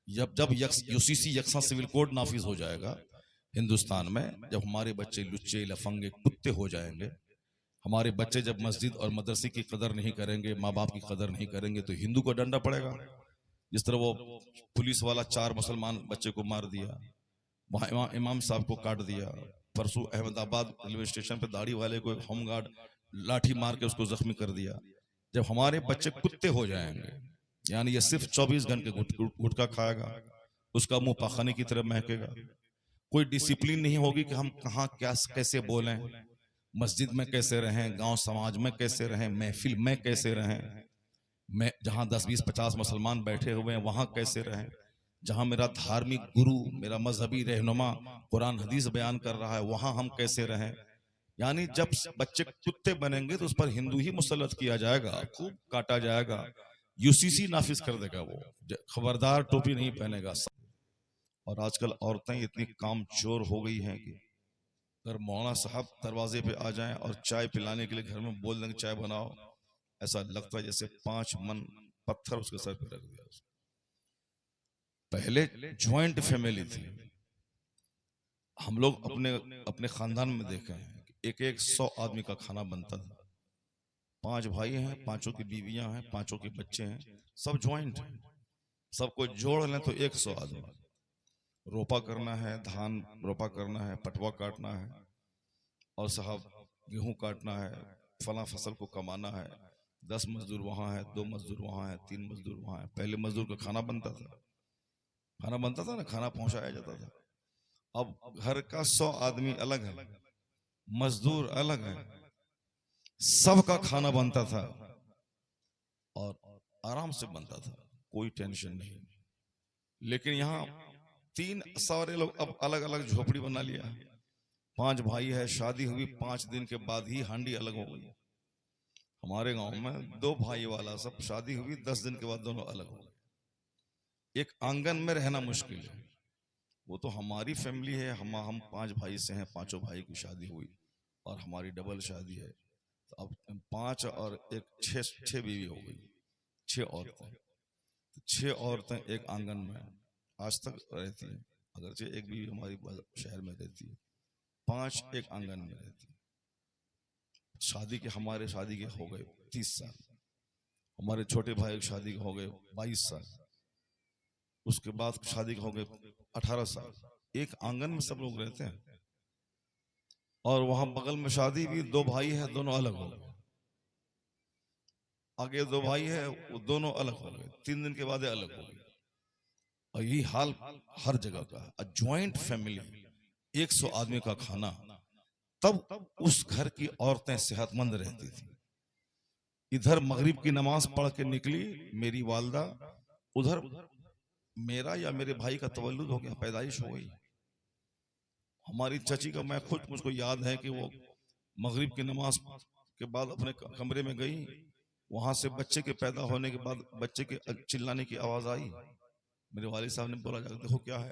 जब UCC यकसा civil code नाफिज हो जाएगा हिंदुस्तान में, जब हमारे बच्चे लुच्चे लफंगे कुत्ते हो जाएंगे, हमारे बच्चे जब मस्जिद और मदरसे की कदर नहीं करेंगे, माँ बाप की कदर नहीं करेंगे, तो हिंदू को डंडा पड़ेगा। जिस तरह वो पुलिस वाला 4 मुसलमान बच्चे को मार दिया, वहां इमाम साहब को काट दिया, परसों अहमदाबाद रेलवे स्टेशन पे दाढ़ी वाले को होमगार्ड लाठी मार के उसको जख्मी कर दिया। जब हमारे बच्चे कुत्ते हो जाएंगे, यानी ये सिर्फ 24 घंटे गुटखा खाएगा, उसका मुंह पाखाने की तरह महकेगा, कोई डिसिप्लिन नहीं होगी कि हम कहाँ क्या कैसे बोलें, मस्जिद में कैसे रहें, गांव समाज में कैसे रहें, महफिल में कैसे रहें, मैं जहां 10 20 50 मुसलमान बैठे हुए हैं वहां कैसे रहें, जहां मेरा धार्मिक गुरु, मेरा मजहबी रहनुमा कुरान हदीस बयान कर रहा है वहां हम कैसे रहें। यानी जब बच्चे कुत्ते बनेंगे तो उस पर हिंदू ही मुसल्लत किया जाएगा, खूब काटा जाएगा, यूसीसी नाफिज कर देगा वो, खबरदार टोपी नहीं पहनेगा। और आजकल औरतें इतनी कामचोर हो गई हैं कि अगर मौलाना साहब दरवाजे पे आ जाएं और चाय पिलाने के लिए घर में बोल देंगे चाय बनाओ, ऐसा लगता है जैसे 5 मन पत्थर उसके सर पे रख दिया। पहले ज्वाइंट फैमिली थी, हम लोग अपने अपने खानदान में देखे हैं एक एक 100 आदमी का खाना बनता था, 5 भाई हैं, 5 की बीवियां हैं, 5 के बच्चे हैं, सब ज्वाइंट हैं, सबको जोड़ लें तो 100 आदमी। रोपा करना है, धान रोपा करना है, पटवा काटना है, और साहब गेहूं काटना है, फला फसल को कमाना है, 10 मजदूर वहां है, 2 मजदूर वहां है, 3 मजदूर वहां है। पहले मजदूर का खाना बनता था, खाना बनता था ना, खाना पहुंचाया जाता था। अब घर का 100 आदमी अलग है, मजदूर अलग है, सबका खाना बनता था और आराम से बनता था, कोई टेंशन नहीं। लेकिन यहाँ 3 सारे लोग अब अलग अलग झोपड़ी बना लिया, 5 भाई है, शादी हुई 5 दिन के बाद ही हांडी अलग हो गई। हमारे गांव में 2 भाई वाला सब शादी हुई 10 दिन के बाद दोनों अलग हो गए। एक आंगन में रहना मुश्किल है। वो तो हमारी फैमिली है, हम 5 भाई से हैं, 5 भाई की शादी हुई और हमारी डबल शादी है, तो अब 5 और 1 6 बीवी हो गई, 6 औरतें। 6 औरतें एक आंगन में आज तक रहती हैं, अगरचे एक बीवी हमारी शहर में रहती है, 5 एक आंगन में रहती है। हमारे शादी के हो गए 30 साल, हमारे छोटे भाई की शादी के हो गए 22 साल, उसके बाद शादी के हो गए 18 साल। एक आंगन में सब लोग रहते हैं, और वहां बगल में शादी भी 2 भाई है, दोनों अलग हो गए, आगे 2 भाई है, वो दोनों अलग हो गए, 3 दिन के बाद अलग हो गए। और यही हाल हर जगह का है। ज्वाइंट फैमिली, 100 आदमी का खाना, तब उस घर की औरतें सेहतमंद रहती थी। इधर मगरिब की नमाज पढ़ के निकली मेरी वालदा, उधर मेरा या मेरे भाई का तवल्लुद हो गया, पैदाइश हो गई। हमारी चची का मैं खुद, मुझको याद है कि वो मगरिब की नमाज के बाद अपने कमरे में गई, वहां से बच्चे के पैदा होने के बाद बच्चे के चिल्लाने की आवाज आई। मेरे वालिद साहब ने बोला जाकर देखो क्या है,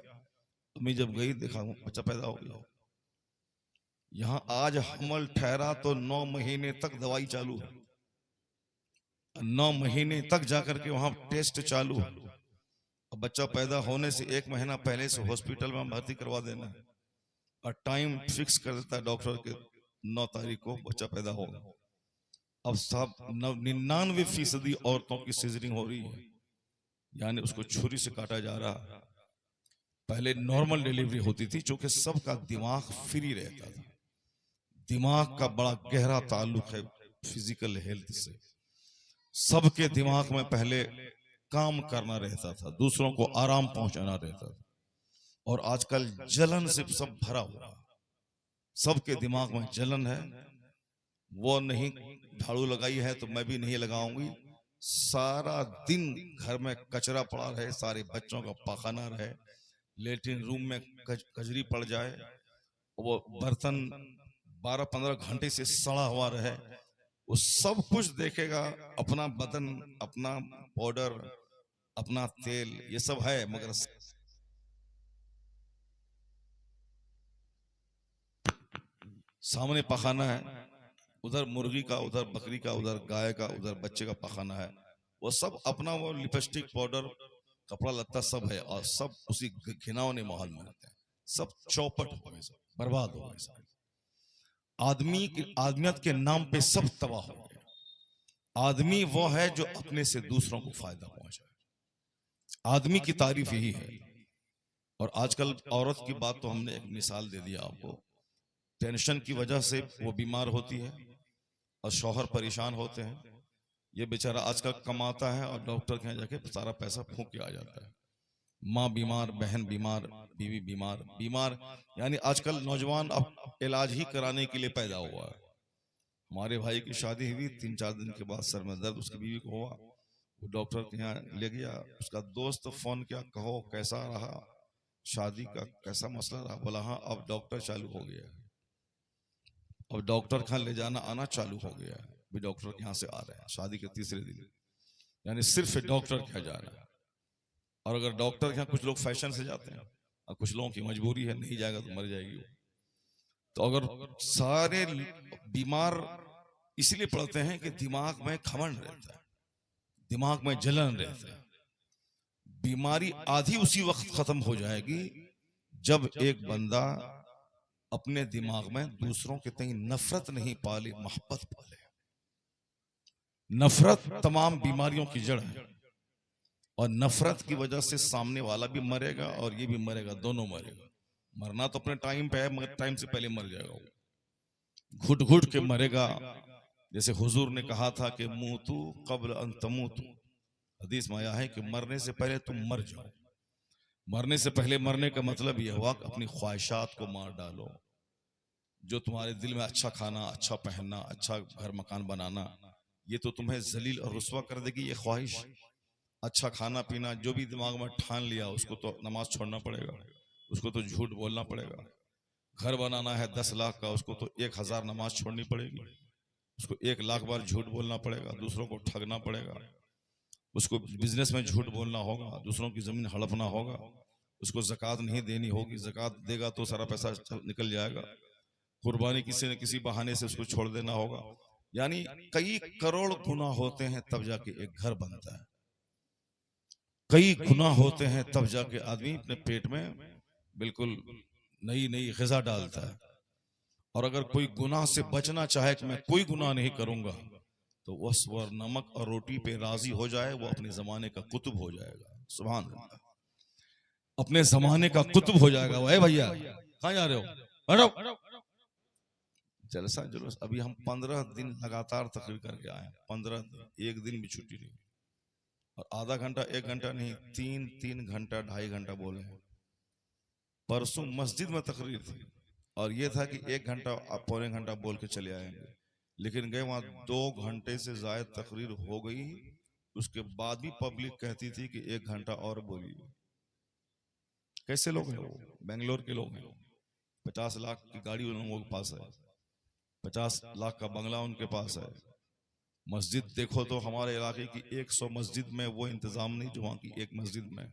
तो मैं जब गई देखा बच्चा पैदा हो गया। यहाँ आज हमल ठहरा तो 9 महीने तक दवाई चालू है, 9 महीने तक जाकर के वहां टेस्ट चालू है। अब बच्चा पैदा होने से 1 महीना पहले से हॉस्पिटल में भर्ती करवा देना है, और टाइम फिक्स कर देता है डॉक्टर के 9 तारीख को बच्चा पैदा होगा। अब साहब 99% औरतों की सीजरिंग हो रही है, यानी उसको छुरी से काटा जा रहा। पहले नॉर्मल डिलीवरी होती थी, क्योंकि सबका दिमाग फ्री रहता था, दिमाग का बड़ा गहरा ताल्लुक है फिजिकल हेल्थ से। सबके दिमाग में पहले काम करना रहता था, दूसरों को आराम पहुंचाना रहता था, और आजकल जलन से सब भरा हुआ, सबके दिमाग में जलन है। वो नहीं झाड़ू लगाई है तो मैं भी नहीं लगाऊंगी, सारा दिन घर में कचरा पड़ा रहे, सारे बच्चों का पाखाना रहे, लेटरिन रूम में कजरी पड़ जाए, वो बर्तन 12-15 घंटे से सड़ा हुआ रहे, वो सब कुछ देखेगा। अपना बदन, अपना पाउडर, अपना तेल, ये सब है, मगर सामने पखाना है, उधर मुर्गी का, उधर बकरी का, उधर गाय का, उधर बच्चे का पखाना है। वो सब अपना वो लिपस्टिक पाउडर कपड़ा लत्ता सब है और सब उसी घिनौने माहौल में रहते हैं, सब चौपट हो गए, सब बर्बाद हो गए, सब आदमी की आदमियत के नाम पे सब तबाह हो गए। आदमी वो है जो अपने से दूसरों को फायदा पहुंचाए, आदमी की तारीफ यही है। और आजकल औरत की बात तो हमने एक मिसाल दे दिया आपको, टेंशन की वजह से वो बीमार होती है और शौहर परेशान होते हैं। ये बेचारा आजकल कमाता है और डॉक्टर के यहाँ जाके सारा पैसा फूंक के आ जाता है। माँ बीमार, बहन बीमार, बीवी बीमार, बीमार यानी आजकल नौजवान अब इलाज ही कराने के लिए पैदा हुआ है। हमारे भाई की शादी हुई, 3-4 दिन के बाद सर में दर्द उसकी बीवी को हुआ, वो डॉक्टर के यहाँ ले गया। उसका दोस्त फोन किया, कहो कैसा रहा शादी का, कैसा मसला रहा? बोला हाँ अब डॉक्टर चालू हो गया है, अब डॉक्टर के यहाँ ले जाना आना चालू हो गया है। भी डॉक्टर के यहाँ से आ रहे हैं शादी के तीसरे दिन, यानी सिर्फ डॉक्टर के यहाँ जा रहा है। और अगर डॉक्टर के यहाँ कुछ लोग फैशन से जाते हैं और कुछ लोगों की मजबूरी है, नहीं जाएगा तो मर जाएगी। तो अगर सारे बीमार इसलिए पड़ते हैं कि दिमाग में घमंड रहता है, दिमाग में जलन रहता है। बीमारी आधी उसी वक्त खत्म हो जाएगी जब एक बंदा अपने दिमाग में दूसरों के तई नफरत नहीं पाले, मोहब्बत पाले। नफरत तमाम बीमारियों की जड़ है और नफरत की वजह से सामने वाला भी मरेगा और ये भी मरेगा, दोनों मरेगा। मरना तो अपने टाइम पे है मगर टाइम से पहले मर जाएगा वो, घुट घुट के मरेगा। जैसे हुजूर ने कहा था कि मूतू कब्ल अन तमूतू, हदीस में आया है कि मरने से पहले तुम मर जाओ। मरने से पहले मरने का मतलब यह हुआ कि अपनी ख्वाहिशात को मार डालो। जो तुम्हारे दिल में अच्छा खाना, अच्छा पहनना, अच्छा घर मकान बनाना, ये तो तुम्हें जलील और रुस्वा कर देगी। ये ख्वाहिश, अच्छा खाना पीना, जो भी दिमाग में ठान लिया उसको तो नमाज छोड़ना पड़ेगा, उसको तो झूठ बोलना पड़ेगा। घर बनाना है 10 लाख का, उसको तो 1000 नमाज छोड़नी पड़ेगी, उसको 1 लाख बार झूठ बोलना पड़ेगा, दूसरों को ठगना पड़ेगा, उसको बिजनेस में झूठ बोलना होगा, दूसरों की जमीन हड़पना होगा, उसको ज़कात नहीं देनी होगी, ज़कात देगा तो सारा पैसा निकल जाएगा, कुर्बानी किसी न किसी बहाने से उसको छोड़ देना होगा। यानी कई करोड़ गुनाह होते हैं तब जाके एक घर बनता है, कई गुनाह होते हैं तब जाके आदमी अपने पेट में बिल्कुल नई नई ग़िज़ा डालता है। और अगर कोई गुनाह से बचना चाहे कि मैं कोई गुनाह नहीं करूंगा, तो वह स्वर नमक और रोटी पे राजी हो जाए, वो अपने जमाने का कुतुब हो जाएगा। सुभान अल्लाह, अपने जमाने का कुतुब हो जाएगा। वह भैया कहाँ जा रहे हो, हटो। जलसा जुलूस, अभी हम 15 दिन लगातार तकरीर करके आए, 15 दिन, एक दिन भी छुट्टी नहीं। और आधा घंटा 1 घंटा नहीं, 3 घंटा 2.5 घंटा बोले। परसों मस्जिद में तकरीर थी और ये था कि 1 घंटा पौने घंटा बोल के चले आएंगे, लेकिन गए वहां 2 घंटे से ज्यादा तकरीर हो गई। उसके बाद भी पब्लिक कहती थी कि 1 घंटा और बोलिए। कैसे लोग हैं वो? बेंगलोर के लोग हैं, 50 लाख की गाड़ी उन लोगों के पास है, 50 लाख का बंगला उनके पास है। मस्जिद देखो तो हमारे इलाके की 100 मस्जिद में वो इंतजाम नहीं जो वहां की एक मस्जिद में।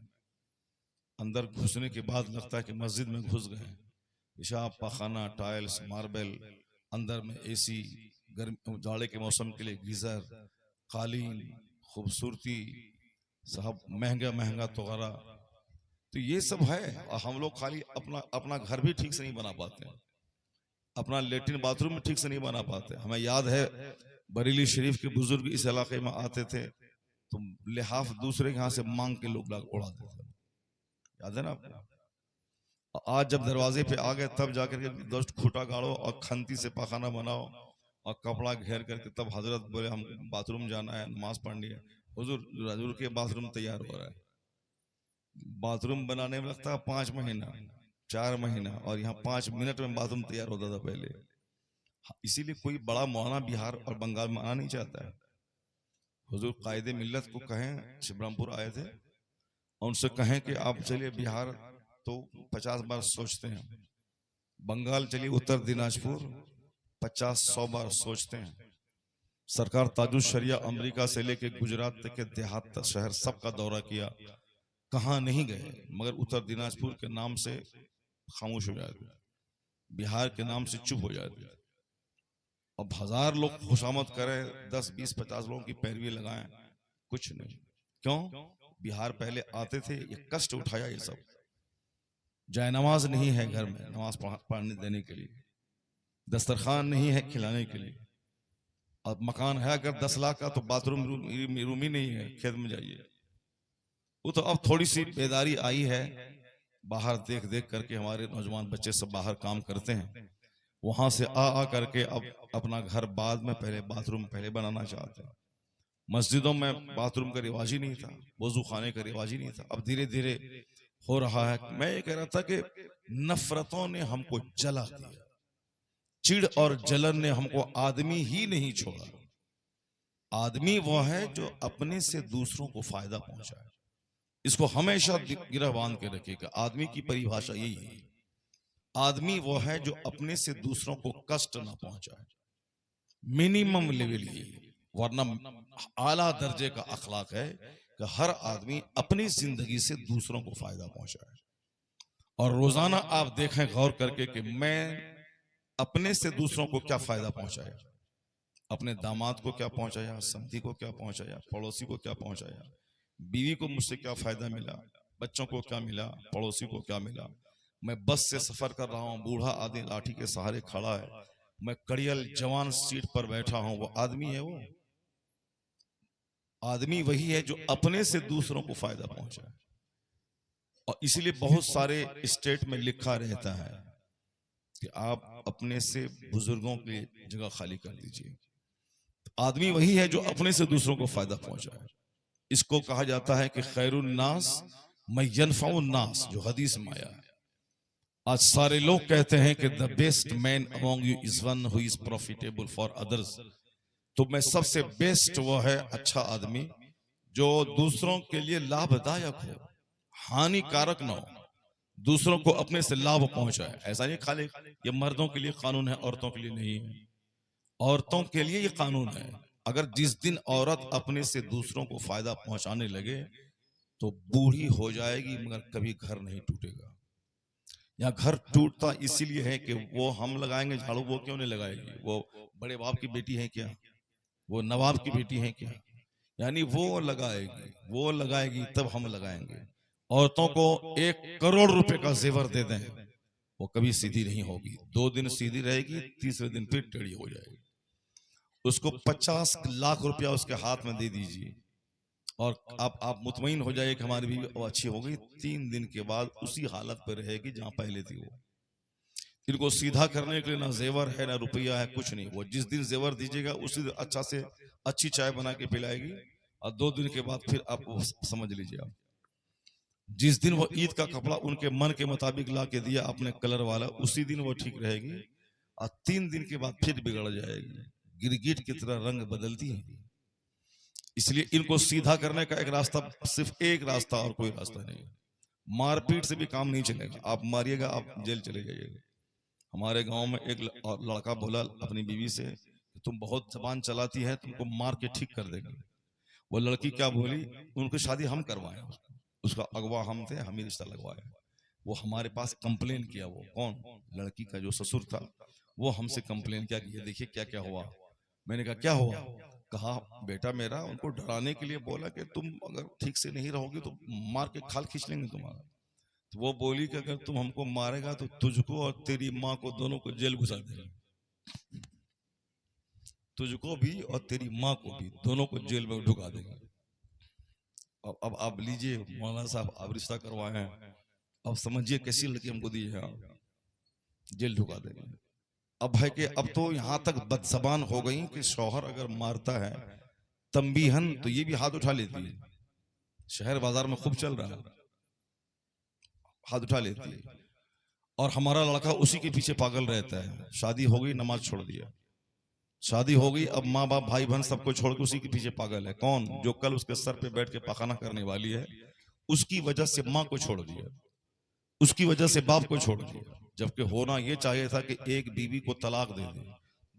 अंदर घुसने के बाद लगता है कि मस्जिद में घुस गए। पेशाब पाखाना, टाइल्स, मार्बल, अंदर में एसी, गर्मी जाड़े के मौसम के लिए गीजर, कालीन, खूबसूरती, साहब महंगा महंगा तोगरा। तो ये सब है और हम लोग खाली अपना घर भी ठीक से नहीं बना पाते हैं, अपना लेटरिन बाथरूम भी ठीक से नहीं बना पाते। हमें याद है बरेली शरीफ के बुजुर्ग इस इलाके में आते थे तो लिहाफ दूसरे के यहाँ से मांग के लोग उड़ाते थे, याद है ना आपको? आज जब दरवाजे पे आ गए तब जाकर के दोस्त खूटा गाड़ो और खंती से पाखाना बनाओ और कपड़ा घेर करके तब हजरत बोले हम बाथरूम जाना है, नमाज पढ़नी है। हुजूर के बाथरूम तैयार हो रहा है, बाथरूम बनाने में लगता है 5 महीना 4 महीना, और यहाँ 5 मिनट में बाथरूम तैयार होता था पहले। इसीलिए कोई बड़ा मौलाना बिहार और बंगाल में आना नहीं चाहता है। हुजूर कायदे मिल्लत को कहें, शिवरामपुर आए थे और उनसे कहें कि आप चलिए बिहार, तो 50 बार सोचते हैं, बंगाल चलिए उत्तर दिनाजपुर 50-100 बार सोचते हैं। सरकार ताजुल शरिया अमेरिका से लेके गुजरात तक के देहात शहर सबका दौरा किया, कहाँ नहीं गए, मगर उत्तर दिनाजपुर के नाम से खामोश हो जाते, बिहार के नाम से चुप हो जाते। अब 1000 लोग खुशामद करें, 10, 20, 50 लोगों की पैरवी लगाएं, कुछ नहीं। क्यों? बिहार पहले आते थे, ये कष्ट उठाया ये सब। जायनमाज नहीं है घर में नमाज पढ़ने देने के लिए, दस्तरखान नहीं है खिलाने के लिए, और मकान है अगर 10 लाख का तो बाथरूम रूम ही नहीं है, खेत में जाइए। वो तो अब थोड़ी सी बेदारी आई है, बाहर देख देख करके हमारे नौजवान बच्चे सब बाहर काम करते हैं, वहां से आ करके अब अपना घर बाद में पहले बाथरूम पहले बनाना चाहते हैं। मस्जिदों में बाथरूम का रिवाज ही नहीं था, वजू खाने का रिवाज ही नहीं था, अब धीरे धीरे हो रहा है। मैं ये कह रहा था कि नफरतों ने हमको जला दिया, चिढ़ और जलन ने हमको आदमी ही नहीं छोड़ा। आदमी वो है जो अपने से दूसरों को फायदा पहुंचाए, इसको हमेशा गिरह बांध के रखिएगा। आदमी की परिभाषा यही है, आदमी वो है जो अपने से दूसरों को कष्ट ना पहुंचाए, मिनिमम लेवल ही, वरना आला दर्जे का अखलाक है कि हर आदमी अपनी जिंदगी से दूसरों को फायदा पहुंचाए। और रोजाना आप देखें गौर करके कि मैं अपने से दूसरों को क्या फायदा पहुंचाया, अपने दामाद को क्या पहुंचाया, समधी को क्या पहुंचाया, पड़ोसी को क्या पहुंचाया, बीवी को मुझसे क्या फायदा मिला, बच्चों को क्या मिला, पड़ोसी को क्या मिला। मैं बस से सफर कर रहा हूं, बूढ़ा आदमी लाठी के सहारे खड़ा है, मैं कड़ियल जवान सीट पर बैठा हूं, वो आदमी है। वो आदमी वही है जो अपने से दूसरों को फायदा पहुंचाए। और इसलिए बहुत सारे स्टेट में लिखा रहता है कि आप अपने से बुजुर्गों की जगह खाली कर दीजिए। आदमी वही है जो अपने से दूसरों को फायदा पहुंचाए। इसको कहा जाता है कि खैरुन्नास मय्यनफउन्नास, जो हदीस में आया है। आज सारे लोग कहते हैं कि the best man among you is one who is profitable for others. तो मैं सबसे बेस्ट वो है अच्छा आदमी जो दूसरों के लिए लाभदायक हो, हानिकारक ना हो, दूसरों को अपने से लाभ पहुंचाए। ऐसा नहीं खाली ये मर्दों के लिए कानून है, औरतों के लिए नहीं है। औरतों के लिए ये कानून है, अगर जिस दिन औरत अपने से दूसरों को फायदा पहुंचाने लगे तो बूढ़ी हो जाएगी मगर कभी घर नहीं टूटेगा। या घर टूटता इसीलिए है कि वो हम लगाएंगे झाड़ू, वो क्यों नहीं लगाएगी? वो बड़े बाप की बेटी है क्या? वो नवाब की बेटी है क्या? यानी वो लगाएगी तब हम लगाएंगे। औरतों को 1 करोड़ रुपए का जेवर दे दें, वो कभी सीधी नहीं होगी। 2 दिन सीधी रहेगी, तीसरे दिन फिर टेढ़ी हो जाएगी। उसको 50 लाख रुपया उसके हाथ में दे दीजिए और आप मुतमईन हो जाइए कि हमारी बीवी अच्छी हो गई, 3 दिन के बाद उसी हालत पर रहेगी जहां पहले थी। वो इनको सीधा करने के लिए ना जेवर है ना रुपया है, कुछ नहीं। वो जिस दिन जेवर दीजिएगा उसी दिन अच्छा से अच्छी चाय बना के पिलाएगी, और 2 दिन के बाद फिर आप समझ लीजिए, आप जिस दिन वो ईद का कपड़ा उनके मन के मुताबिक ला के दिया आपने कलर वाला, उसी दिन वो ठीक रहेगी, और 3 दिन के बाद फिर बिगड़ जाएगी। गिरगिट की तरह रंग बदलती है। इसलिए इनको सीधा करने का एक रास्ता, सिर्फ एक रास्ता और कोई रास्ता नहीं। मारपीट से भी काम नहीं चलेगा, आप मारिएगा आप जेल चले जाइएगा। हमारे गांव में एक लड़का बोला अपनी बीवी से, तुम बहुत जबान चलाती है, तुमको मार के ठीक कर देंगे। वो लड़की क्या बोली, उनकी शादी हम करवाए, उसका अगवा हम थे, हम ही रिश्ता लगवाया। वो हमारे पास कंप्लेन किया, वो कौन, लड़की का जो ससुर था, वो हमसे कंप्लेन किया कि देखिए क्या क्या हुआ। मैंने कहा क्या हुआ? कहा बेटा मेरा उनको डराने के लिए बोला कि तुम अगर ठीक से नहीं रहोगे तो मार के खाल खींच लेंगे तुम्हारा। तो वो बोली कि अगर तुम हमको मारेगा तो तुझको और तेरी माँ को दोनों को जेल घुसा देंगे, तुझको भी और तेरी माँ को भी दोनों को जेल में ढुका देंगे। अब आप लीजिए मौलाना साहब, आप रिश्ता करवाए हैं, अब समझिए कैसी लड़की हमको दी है, जेल ढुका देंगे। अब है कि अब तो यहां तक बदजबान हो गई कि शौहर अगर मारता है तंबीहन तो ये भी हाथ उठा लेती है। शहर बाजार में खूब चल रहा है, हाथ उठा लेती है। और हमारा लड़का उसी के पीछे पागल रहता है। शादी हो गई, नमाज छोड़ दिया, शादी हो गई, अब माँ बाप भाई बहन सबको छोड़ के उसी के पीछे पागल है। कौन? जो कल उसके सर पे बैठ के पखाना करने वाली है, उसकी वजह से माँ को छोड़ दिया, उसकी वजह से बाप को छोड़ दिया। जबकि होना यह चाहिए था कि एक बीवी को तलाक दे दे,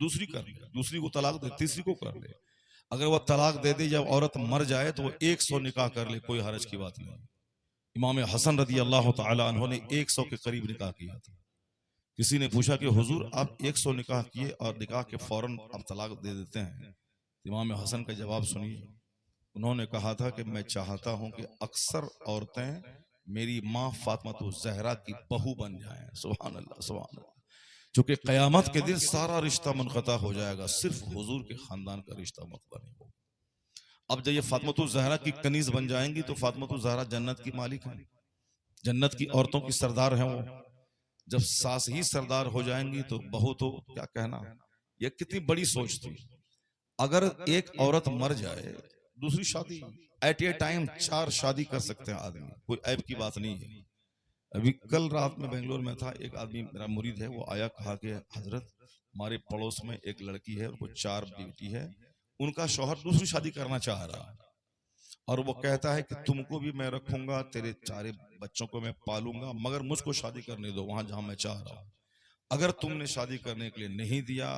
दूसरी कर ले, दूसरी को तलाक दे, तीसरी को कर ले। अगर वह तलाक दे दे, जब औरत मर जाए तो वह 100 निकाह कर ले, कोई हरज की बात नहीं। इमाम हसन रदी अल्लाह तआला अन्हु ने 100 के करीब निकाह किया था। किसी ने पूछा कि हुजूर आप 100 निकाह किए और निकाह के फौरन आप तलाक दे देते हैं? इमाम हसन का जवाब सुनिए, उन्होंने कहा था कि मैं चाहता हूं कि अक्सर औरतें मेरी माँ फातिमा ज़हरा की बहू बन जाएं। सुभान अल्लाह, सुभान अल्लाह। क्योंकि क़यामत के दिन सारा रिश्ता मुनक़ता हो जाएगा, सिर्फ हुजूर के खानदान का रिश्ता मुनक़ता नहीं होगा। अब जब ये फातिमा ज़हरा की कनीज बन जाएंगी तो फातिमा ज़हरा जन्नत की मालिक है, जन्नत की औरतों की सरदार हैं वो। जब सास ही सरदार हो जाएंगी तो बहू तो क्या कहना। ये कितनी बड़ी सोच थी। अगर एक औरत मर जाए, दूसरी शादी एट ए टाइम 4 शादी कर सकते हैं आदमी, कोई ऐब की बात नहीं है। अभी कल रात में बेंगलोर में था, एक आदमी मेरा मुरीद है, वो आया, कहा कि हजरत हमारे पड़ोस में एक लड़की है, उनको 4 बेटी है, उनका शौहर दूसरी शादी करना चाह रहा है और वो कहता है कि तुमको भी मैं रखूंगा, तेरे 4 बच्चों को मैं पालूंगा, मगर मुझको शादी करने दो वहां जहां मैं चाह रहा हूं। अगर तुमने शादी करने के लिए नहीं दिया,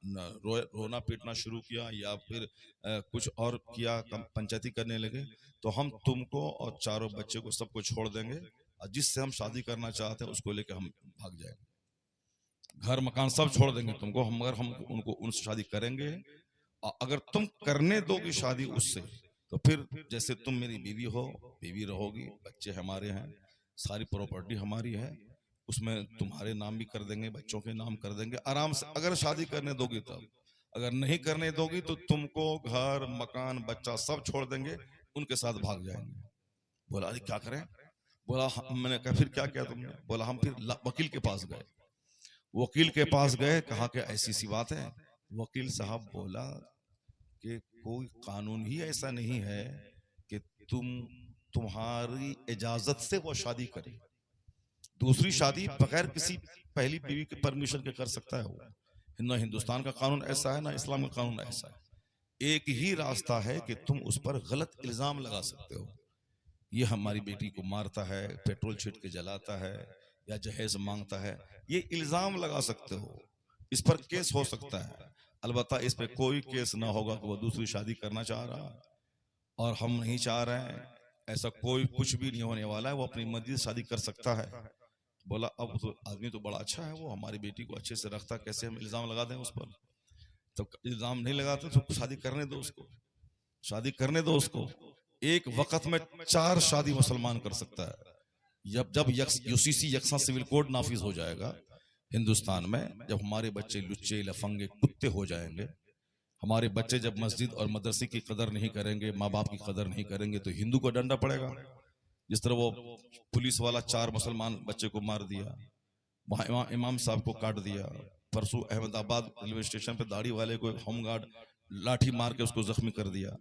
रोना पीटना शुरू किया या फिर कुछ और किया, पंचायती करने लगे, तो हम तुमको और 4 बच्चे को सबको छोड़ देंगे और जिससे हम शादी करना चाहते हैं उसको लेकर हम भाग जाएंगे, घर मकान सब छोड़ देंगे तुमको, हम मगर हम उनको उनसे शादी करेंगे। और अगर तुम करने दोगे शादी उससे तो फिर जैसे तुम मेरी बीवी हो, बीवी रहोगी, बच्चे हमारे हैं, सारी प्रॉपर्टी हमारी है, उसमें तुम्हारे नाम भी कर देंगे, बच्चों के नाम कर देंगे आराम से, अगर शादी करने दोगी तब। अगर नहीं करने दोगी तो तुमको घर मकान बच्चा सब छोड़ देंगे, उनके साथ भाग जाएंगे। बोला अरे क्या करें? बोला मैंने कहा फिर क्या किया तुमने? बोला हम फिर वकील के पास गए। वकील के पास गए, कहा कि ऐसी सी बात है। वकील साहब बोला कि कोई कानून ही ऐसा नहीं है कि तुम्हारी इजाजत से वो शादी करे। दूसरी शादी बगैर किसी पहली बीवी के परमिशन के कर सकता है वो? ना हिंदुस्तान का कानून ऐसा है, ना इस्लाम का कानून ऐसा है। एक ही रास्ता है कि तुम उस पर गलत इल्जाम लगा सकते हो, ये हमारी बेटी को मारता है, पेट्रोल छीट के जलाता है या जहेज मांगता है, ये इल्जाम लगा सकते हो, इस पर केस हो सकता है। अलबत्ता इस पे कोई केस ना होगा कि वो दूसरी शादी करना चाह रहा और हम नहीं चाह रहे हैं, ऐसा कोई कुछ भी नहीं होने वाला है, वो अपनी मर्जी से शादी कर सकता है। बोला अब तो आदमी तो बड़ा अच्छा है, वो हमारी बेटी को अच्छे से रखता, कैसे हम इल्जाम लगा दें उस पर? तो इल्जाम नहीं लगाते तो शादी करने दो उसको, शादी करने दो उसको। एक वक्त में 4 शादी मुसलमान कर सकता है। जब जब यूसीसी यकसा सिविल कोड नाफिज हो जाएगा हिंदुस्तान में, जब हमारे बच्चे लुच्चे लफंगे कुत्ते हो जाएंगे, हमारे बच्चे जब मस्जिद और मदरसे की कदर नहीं करेंगे, माँ बाप की कदर नहीं करेंगे, तो हिंदू को डंडा पड़ेगा। जिस तरह वो पुलिस वाला 4 मुसलमान बच्चे को मार दिया, वहां इमाम साहब को काट दिया, परसों अहमदाबाद रेलवे स्टेशन पे दाढ़ी वाले को होमगार्ड लाठी मार के उसको जख्मी कर दिया।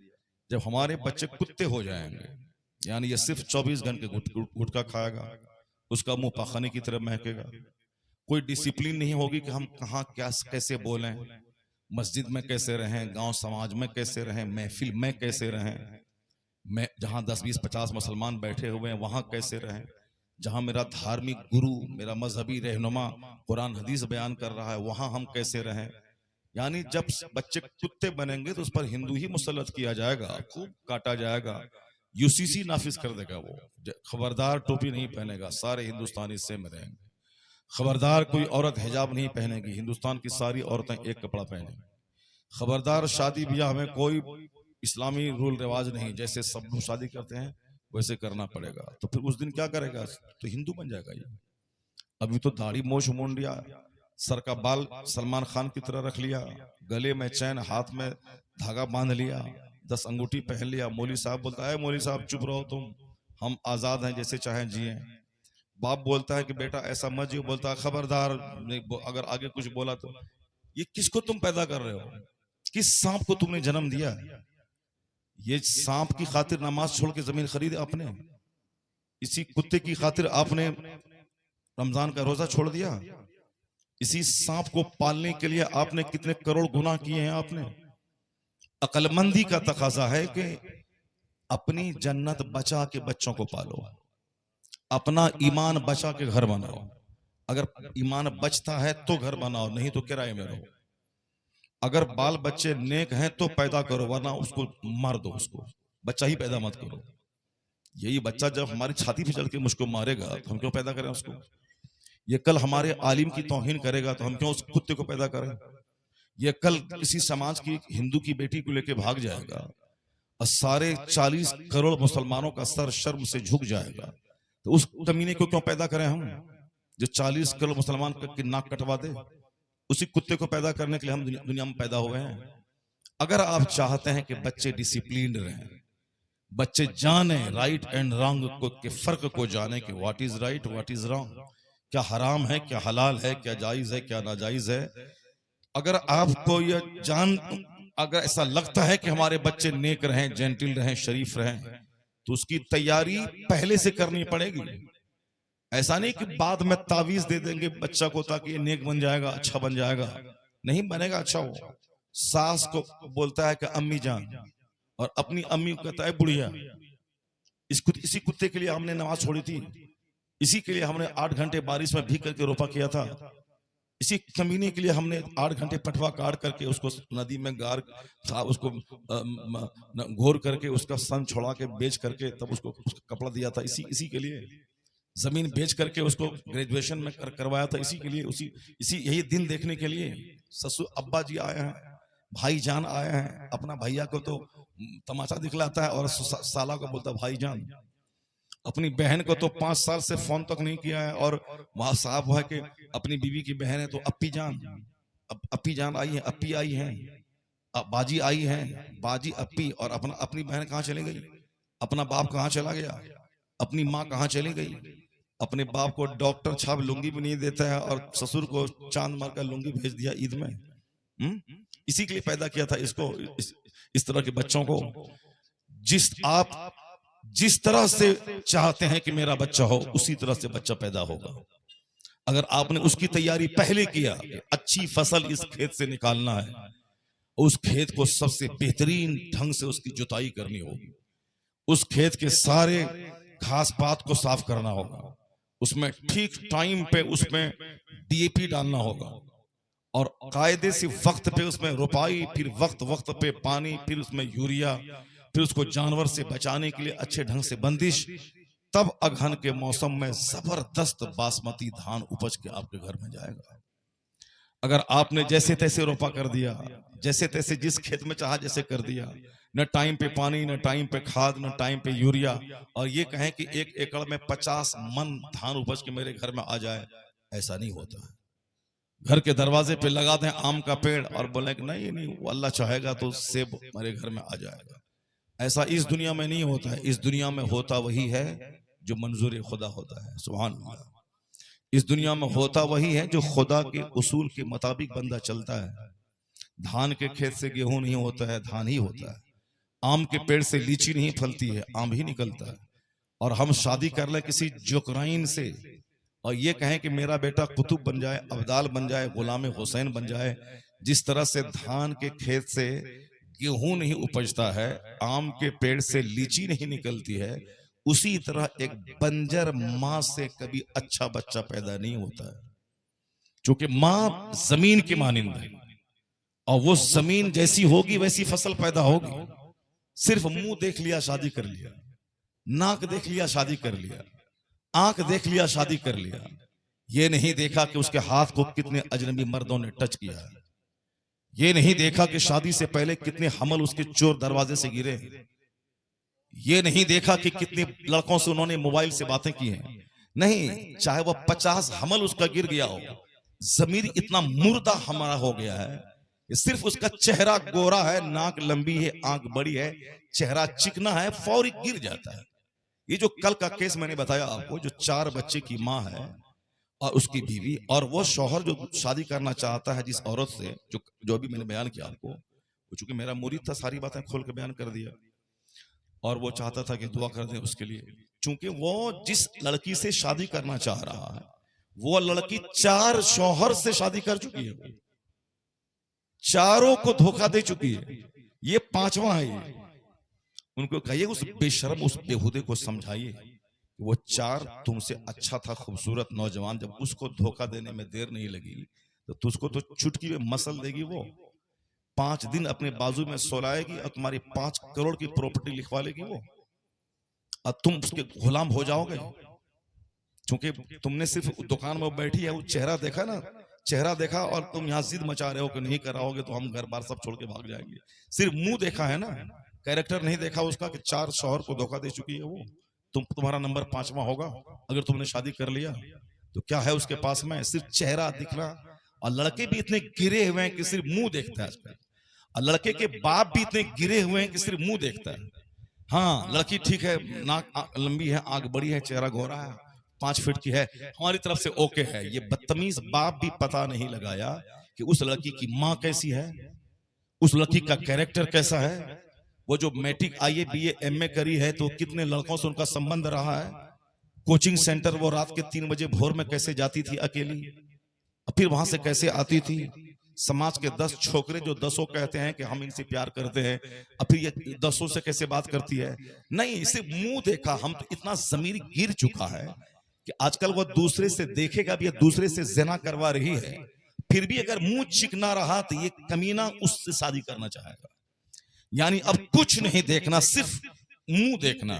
जब हमारे बच्चे कुत्ते हो जाएंगे, यानी ये सिर्फ 24 घंटे गुटखा खाएगा, उसका मुंह पाखाने की तरह महकेगा, कोई डिसिप्लिन नहीं होगी कि हम कहाँ क्या कैसे बोलें, मस्जिद में कैसे रहें, गांव समाज में कैसे रहें, महफिल में कैसे रहें, मैं जहां 10 20 50 मुसलमान बैठे हुए हैं वहां कैसे रहें, जहां मेरा धार्मिक गुरु, मेरा मजहबी रहनुमा कुरान हदीस बयान कर रहा है वहां हम कैसे रहें। यानी जब बच्चे कुत्ते बनेंगे तो उस पर हिंदू ही मुसल्लत किया जाएगा, खूब काटा जाएगा, यूसीसी नाफिज कर देगा वो। खबरदार टोपी नहीं पहनेगा, सारे हिंदुस्तानी सेम रहेंगे। खबरदार कोई औरत हिजाब नहीं पहनेगी, हिंदुस्तान की सारी औरतें एक कपड़ा पहनेंगी। खबरदार शादी ब्याह में कोई इस्लामी रूल रिवाज नहीं, जैसे सब लोग शादी करते हैं वैसे करना पड़ेगा। तो फिर उस दिन क्या करेगा? तो हिंदू बन जाएगा ये। अभी तो दाढ़ी मोछ मूंड लिया, सर का बाल सलमान खान की तरह रख लिया, गले में चैन, हाथ में धागा बांध लिया, 10 अंगूठी पहन लिया। मौली साहब बोलता है मौली साहब चुप रहो तुम, हम आजाद हैं, जैसे चाहें जिए। बाप बोलता है कि बेटा ऐसा मत जियो, बोलता है खबरदार अगर आगे कुछ बोला तो। ये किसको तुम पैदा कर रहे हो? किस सांप को तुमने जन्म दिया? ये सांप की खातिर नमाज छोड़ के जमीन खरीदे आपने, इसी कुत्ते की खातिर आपने रमजान का रोजा छोड़ दिया, इसी सांप को पालने के लिए आपने कितने करोड़ गुनाह किए हैं आपने। अक्लमंदी का तकाजा है कि अपनी जन्नत बचा के बच्चों को पालो, अपना ईमान बचा के घर बनाओ। अगर ईमान बचता है तो घर बनाओ, नहीं तो किराए में रहो। अगर बाल बच्चे नेक हैं तो पैदा करो, वरना उसको मार दो, उसको बच्चा ही पैदा मत करो। यही बच्चा जब हमारी छाती पे चल के मुझको मारेगा तो हम क्यों पैदा करें उसको? ये कल हमारे आलिम की तौहीन करेगा तो हम क्यों उस कुत्ते को पैदा करें? ये कल किसी समाज की हिंदू की बेटी को लेके भाग जाएगा और सारे 40 करोड़ मुसलमानों का सर शर्म से झुक जाएगा, तो उस कमीने को क्यों पैदा करें हम जो 40 करोड़ मुसलमान की नाक कटवा दे? उसी कुत्ते को पैदा करने के लिए हम दुनिया में पैदा हुए हैं। अगर आप चाहते हैं कि बच्चे डिसिप्लिन्ड रहें, बच्चे जाने राइट एंड रॉन्ग को के फर्क को जाने कि what is right what is wrong, क्या हराम है क्या हलाल है, क्या जायज है क्या नाजायज है, अगर आपको ये अगर ऐसा लगता है कि हमारे बच्चे नेक रहें, जेंटिल रहें, शरीफ रहें, तो उसकी तैयारी पहले से करनी पड़ेगी। ऐसा नहीं कि बाद में तावीज दे देंगे बच्चा को ताकि ये नेक बन जाएगा, अच्छा बन जाएगा। नहीं बनेगा अच्छा। वो सास को बोलता है कि अम्मी जान, और अपनी अम्मी को कहता है बुढ़िया। इसी कुत्ते के लिए हमने नमाज छोड़ी थी, इसी के लिए हमने 8 घंटे बारिश में भीग करके रोपा किया था, इसी कमीने के लिए हमने 8 घंटे पटवा काट करके उसको नदी में गार उसको घोर करके उसका सन छोड़ा के बेच करके तब उसको कपड़ा दिया था। इसी के लिए जमीन बेच करके उसको ग्रेजुएशन में करवाया था, इसी के लिए, इसी यही दिन देखने के लिए। ससुर अब्बा जी आए हैं, भाई जान आए हैं, अपना भैया को तो तमाशा दिखलाता है और साला को बोलता भाई जान। अपनी बहन को तो 5 साल से फोन तक नहीं किया है, और वहां साहब है कि अपनी बीवी की बहन है तो अप्पी जान, अप्पी जान आई है, अप्पी आई है, बाजी आई है, बाजी अप्पी। और अपनी बहन कहाँ चली गई, अपना बाप कहाँ चला गया, अपनी माँ कहाँ चली गई, अपने बाप को डॉक्टर छाप लुंगी भी नहीं देता है और ससुर को चांद मार कर लुंगी भेज दिया ईद में। इसी के लिए पैदा किया था इसको, इस तरह के बच्चों को। आप जिस तरह से चाहते हैं कि मेरा बच्चा हो, उसी तरह से बच्चा पैदा होगा। अगर आपने उसकी तैयारी पहले किया कि अच्छी फसल इस खेत से निकालना है, उस खेत को सबसे बेहतरीन ढंग से उसकी जुताई करनी होगी, उस खेत के सारे घास पात को साफ करना होगा, उसमें ठीक टाइम पे उसमें डीएपी डालना होगा, और कायदे से वक्त पे उसमें रुपाई, फिर वक्त पे पानी, फिर उसमें यूरिया, फिर उसको जानवर से बचाने के लिए अच्छे ढंग से बंदिश। तब अगहन के मौसम में जबरदस्त बासमती धान उपज के आपके घर में जाएगा। अगर आपने जैसे तैसे रोपा कर दिया, जैसे तैसे जिस खेत में चाहा जैसे कर दिया, न टाइम पे पानी, न टाइम पे खाद, न टाइम पे यूरिया, और ये कहें कि 1 एकड़ में 50 मन धान उपज के मेरे घर में आ जाए, ऐसा नहीं होता है। घर के दरवाजे पे लगा दें आम का पेड़ और बोले कि नहीं वो अल्लाह चाहेगा तो सेब मेरे घर में आ जाएगा, ऐसा इस दुनिया में नहीं होता है। इस दुनिया में होता वही है जो मंजूर खुदा होता है। सुभान अल्लाह। इस दुनिया में होता वही है जो खुदा के उसूल के मुताबिक बंदा चलता है। धान के खेत से गेहूं नहीं होता है, धान ही होता है। आम के पेड़ से लीची नहीं फलती है, आम ही निकलता है। और हम शादी कर ले किसी जोकराइन से और ये कहें कि मेरा बेटा कुतुब बन जाए, अब्दाल बन जाए, गुलाम हुसैन बन जाए, जिस तरह से धान के खेत से गेहूं नहीं उपजता है, आम के पेड़ से लीची नहीं निकलती है, उसी तरह एक बंजर मां से कभी अच्छा बच्चा पैदा नहीं होता है। क्योंकि मां जमीन की मानिंद है और वो जमीन जैसी होगी वैसी फसल पैदा होगी। सिर्फ मुंह देख लिया शादी कर लिया, नाक देख लिया शादी कर लिया, आंख देख लिया शादी कर लिया, ये नहीं देखा कि उसके हाथ को कितने अजनबी मर्दों ने टच किया है, ये नहीं देखा कि शादी से पहले कितने हमल उसके चोर दरवाजे से गिरे, ये नहीं देखा कि कितने लड़कों से उन्होंने मोबाइल से बातें की हैं। नहीं, चाहे वो 50 हमल उसका गिर गया हो, जमीर इतना मुर्दा हमारा हो गया है, सिर्फ उसका चेहरा गोरा है, नाक लंबी है, आंख बड़ी है, चेहरा चिकना है, फौरी गिर जाता है। ये जो कल का केस मैंने बताया आपको, जो 4 बच्चे की माँ है और उसकी बीवी, और वो शौहर जो शादी करना चाहता है जिस औरत से, जो अभी मैंने बयान किया आपको, चूंकि मेरा मुरीद था सारी बातें खोल के बयान कर दिया, और वो चाहता था कि दुआ कर दें उसके लिए। चूंकि वो जिस लड़की से शादी करना चाह रहा है वो लड़की 4 शौहर से शादी कर चुकी है, चारों को धोखा दे चुकी है, ये 5वां है। ये उनको कहिए, उस बेशर्म उस बेहुदे को समझाइए, वो 4 तुमसे अच्छा था खूबसूरत नौजवान, जब उसको धोखा देने में देर नहीं लगी तो तुझको तो चुटकी में मसल देगी। वो 5 दिन अपने बाजू में सोलाएगी और तुम्हारी 5 करोड़ की प्रॉपर्टी लिखवा लेगी वो, और तुम उसके गुलाम हो जाओगे। क्योंकि तुमने सिर्फ दुकान में बैठी है, वो चेहरा देखा ना, चेहरा देखा और तुम यहाँ जिद मचा रहे हो कि नहीं कराओगे तो हम घर बार सब छोड़ के भाग जाएंगे, सिर्फ मुंह देखा है ना। कैरेक्टर नहीं देखा उसका कि 4 शौहर को धोखा दे चुकी है वो, तुम्हारा नंबर 5वां होगा अगर तुमने शादी कर लिया। तो क्या है उसके पास में? सिर्फ चेहरा दिख रहा। और लड़के भी इतने गिरे हुए हैं कि सिर्फ मुंह देखता है आजकल। और लड़के के बाप भी इतने गिरे हुए हैं कि सिर्फ मुंह देखता है। हाँ, लड़की ठीक है, नाक लंबी है, आंख बड़ी है, चेहरा गोरा है, 5 फीट की है, हमारी तरफ से ओके है। ये बदतमीज बाप भी पता नहीं लगाया कि उस लड़की की माँ कैसी है, उस लड़की का कैरेक्टर कैसा है। वो जो मैट्रिक IE BA MA करी है तो कितने लड़कों से उनका संबंध रहा है। कोचिंग सेंटर वो रात के 3 बजे भोर में कैसे जाती थी अकेली, फिर वहां से कैसे आती थी। समाज के 10 छोकरे जो 10 कहते हैं कि हम इनसे प्यार करते हैं, अब फिर ये 10 से कैसे बात करती है। नहीं, सिर्फ मुंह देखा। हम तो इतना जमीर गिर चुका है कि आजकल वो दूसरे से देखेगा भी, दूसरे से जना करवा रही है, फिर भी अगर मुंह चिकना रहा तो ये कमीना उससे शादी करना चाहेगा। यानी अब कुछ नहीं देखना, सिर्फ मुंह देखना।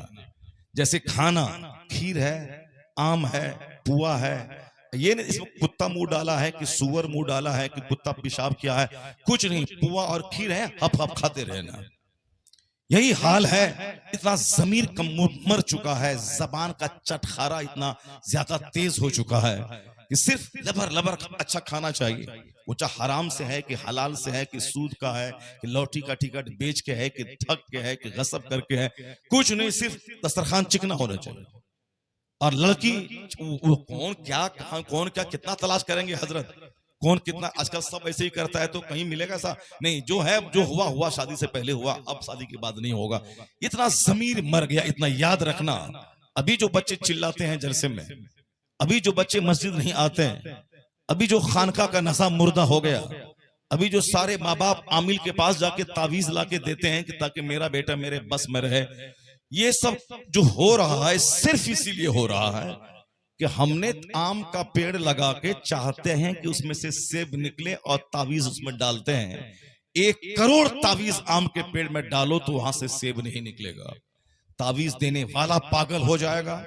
जैसे खाना, खीर है, आम है, पुआ है, ये नहीं इसमें कुत्ता मुंह डाला है कि सुअर मुंह डाला है कि कुत्ता पेशाब किया है, कुछ नहीं। पुआ और खीर है, हप हप खाते रहना। यही हाल है। इतना जमीर कम मर चुका है, जबान का चटखारा इतना ज्यादा तेज हो चुका है कि सिर्फ लबर लबर अच्छा खाना चाहिए। वो चाहे हराम से है कि हलाल से है कि सूद का है कि लौटी का टिकट बेच के है कि ठग के है कि गसब करके है, कुछ नहीं, सिर्फ दस्तरखान चिकना होना चाहिए। और लड़की वो कौन क्या कहां, कौन क्या कितना तलाश करेंगे हजरत, कौन कितना। आजकल सब ऐसे ही करता है तो कहीं मिलेगा ऐसा नहीं। जो है जो हुआ हुआ, शादी से पहले हुआ, अब शादी के बाद नहीं होगा। इतना जमीर मर गया। इतना याद रखना, अभी जो बच्चे चिल्लाते हैं जलसे में, अभी जो बच्चे मस्जिद नहीं आते हैं, अभी जो खानका का नशा मुर्दा हो गया, अभी जो सारे माँ बाप आमिल के पास जाके तावीज ला के देते हैं कि ताकि मेरा बेटा मेरे बस में रहे, ये सब जो हो रहा है सिर्फ इसीलिए हो रहा है कि हमने आम का पेड़ लगा के चाहते हैं कि उसमें से सेब निकले और तावीज उसमें डालते हैं। 1 करोड़ तावीज आम के पेड़ में डालो तो वहां से सेब नहीं निकलेगा। तावीज देने वाला पागल हो जाएगा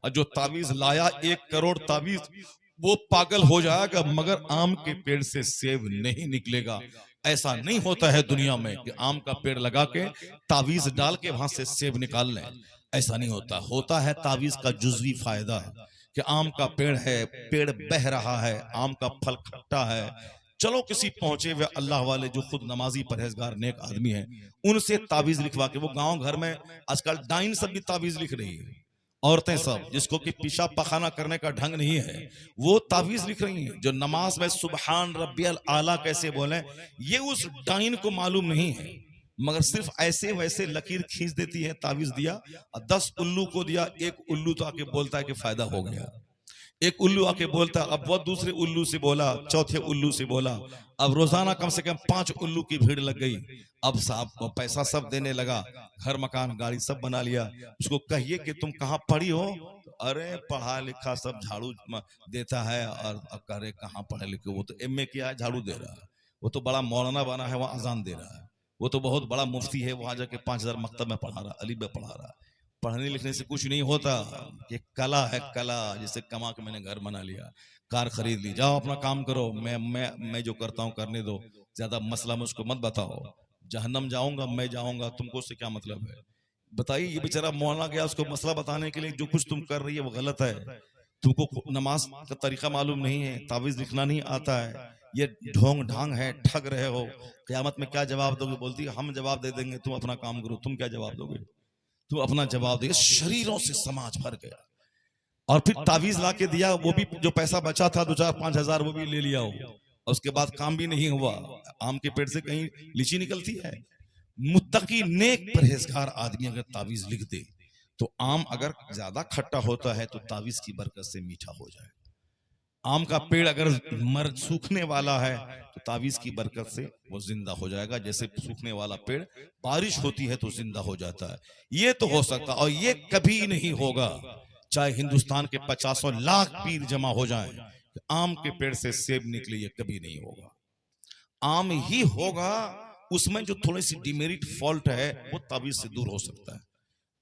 और जो तावीज लाया 1 करोड़ तावीज, वो पागल हो जाएगा, मगर आम के पेड़ से सेब नहीं निकलेगा। ऐसा नहीं होता है दुनिया में कि आम का पेड़ लगा के तावीज डाल के वहां से सेब निकाल लें। ऐसा नहीं होता। होता है तावीज का जुजवी फायदा कि आम का पेड़ है, पेड़ बह रहा है, आम का फल खट्टा है, चलो किसी पहुंचे हुए अल्लाह वाले जो खुद नमाजी परहेजगार नेक आदमी है उनसे तावीज लिखवा के। वो गांव घर में आजकल डाइन सब भी तावीज लिख रही है, औरतें सब, जिसको कि पेशाब पखाना करने का ढंग नहीं है वो तावीज लिख रही हैं। जो नमाज में सुबहान रब्बियल आला कैसे बोले ये उस डाइन को मालूम नहीं है, मगर सिर्फ ऐसे वैसे लकीर खींच देती है। तावीज दिया और 10 उल्लू को दिया, 1 उल्लू तो आके बोलता है कि फायदा हो गया। 1 उल्लू आके बोलता, अब वो दूसरे उल्लू से बोला, चौथे उल्लू से बोला, अब रोजाना कम से कम 5 उल्लू की भीड़ लग गई। अब साहब को पैसा सब देने लगा, घर मकान गाड़ी सब बना लिया। उसको कहिए कि तुम कहाँ पढ़ी हो, अरे पढ़ा लिखा सब झाड़ू देता है। और कह रहे कहाँ पढ़े लिखे, वो तो MA किया है झाड़ू दे रहा है, वो तो बड़ा मौलाना बना है वहाँ अजान दे रहा है, वो तो बहुत बड़ा मुफ्ती है वहां जाके 5000 मकतब में पढ़ा रहा, अली में पढ़ा रहा। पढ़ने लिखने से कुछ नहीं होता। ये कला है, कला जिसे कमा के मैंने घर बना लिया, कार खरीद ली, जाओ अपना काम करो, मैं जो करता हूँ करने दो, ज्यादा मसला मुझको मत बताओ। जहन्नम जाऊंगा मैं जाऊंगा, तुमको उससे क्या मतलब है बताइए। ये बेचारा मौलाना गया उसको मसला बताने के लिए, जो कुछ तुम कर रही है वो गलत है, तुमको नमाज का तरीका मालूम नहीं है, तावीज लिखना नहीं आता है, ये ढोंग ढांग है, ठग रहे हो, क़यामत में क्या जवाब दोगे। बोलती है हम जवाब दे देंगे, तुम अपना काम करो। तुम क्या जवाब दोगे, तुम अपना जवाब दोगे। शरीरों से समाज भर गया। और फिर तावीज ला के दिया, वो भी जो पैसा बचा था 2-4-5 हजार वो भी ले लिया हो, और उसके बाद काम भी नहीं हुआ। आम के पेड़ से कहीं लीची निकलती है। मुत्तकी नेक परहेजगार आदमी अगर तावीज लिख दे तो आम अगर ज्यादा खट्टा होता है तो तावीज की बरकत से मीठा हो जाए। आम का पेड़ अगर मर सूखने वाला है तो तावीज की बरकत से वो जिंदा हो जाएगा। जैसे सूखने वाला पेड़ बारिश होती है तो जिंदा हो जाता है। ये तो हो सकता, और ये कभी नहीं होगा चाहे हिंदुस्तान के 50 लाख पीर जमा हो जाएं, आम के पेड़ से सेब निकले, ये कभी नहीं होगा। आम ही होगा, उसमें जो थोड़ी सी डिमेरिट फॉल्ट है वो तावीज से दूर हो सकता है।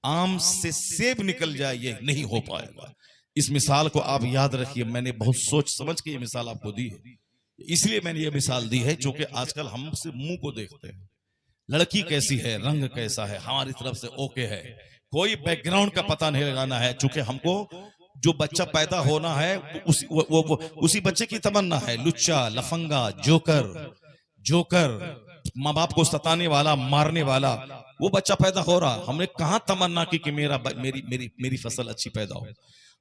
आम से सेब निकल जाए ये नहीं हो पाएगा। इस मिसाल को आप याद रखिए, मैंने बहुत सोच समझ के ये मिसाल आपको दी है, इसलिए मैंने ये मिसाल दी है जो कि आजकल हम सिर्फ मुंह को देखते हैं, लड़की कैसी है, रंग कैसा है, हमारी तरफ से ओके है, कोई बैकग्राउंड का पता नहीं लगाना है। चूंकि हमको जो बच्चा पैदा होना है उसी बच्चे की तमन्ना है। लुच्चा, लफंगा, जोकर, जोकर, माँ बाप को सताने वाला, मारने वाला, वो बच्चा पैदा हो रहा। हमने कहाँ तमन्ना की कि मेरी फसल अच्छी पैदा हो।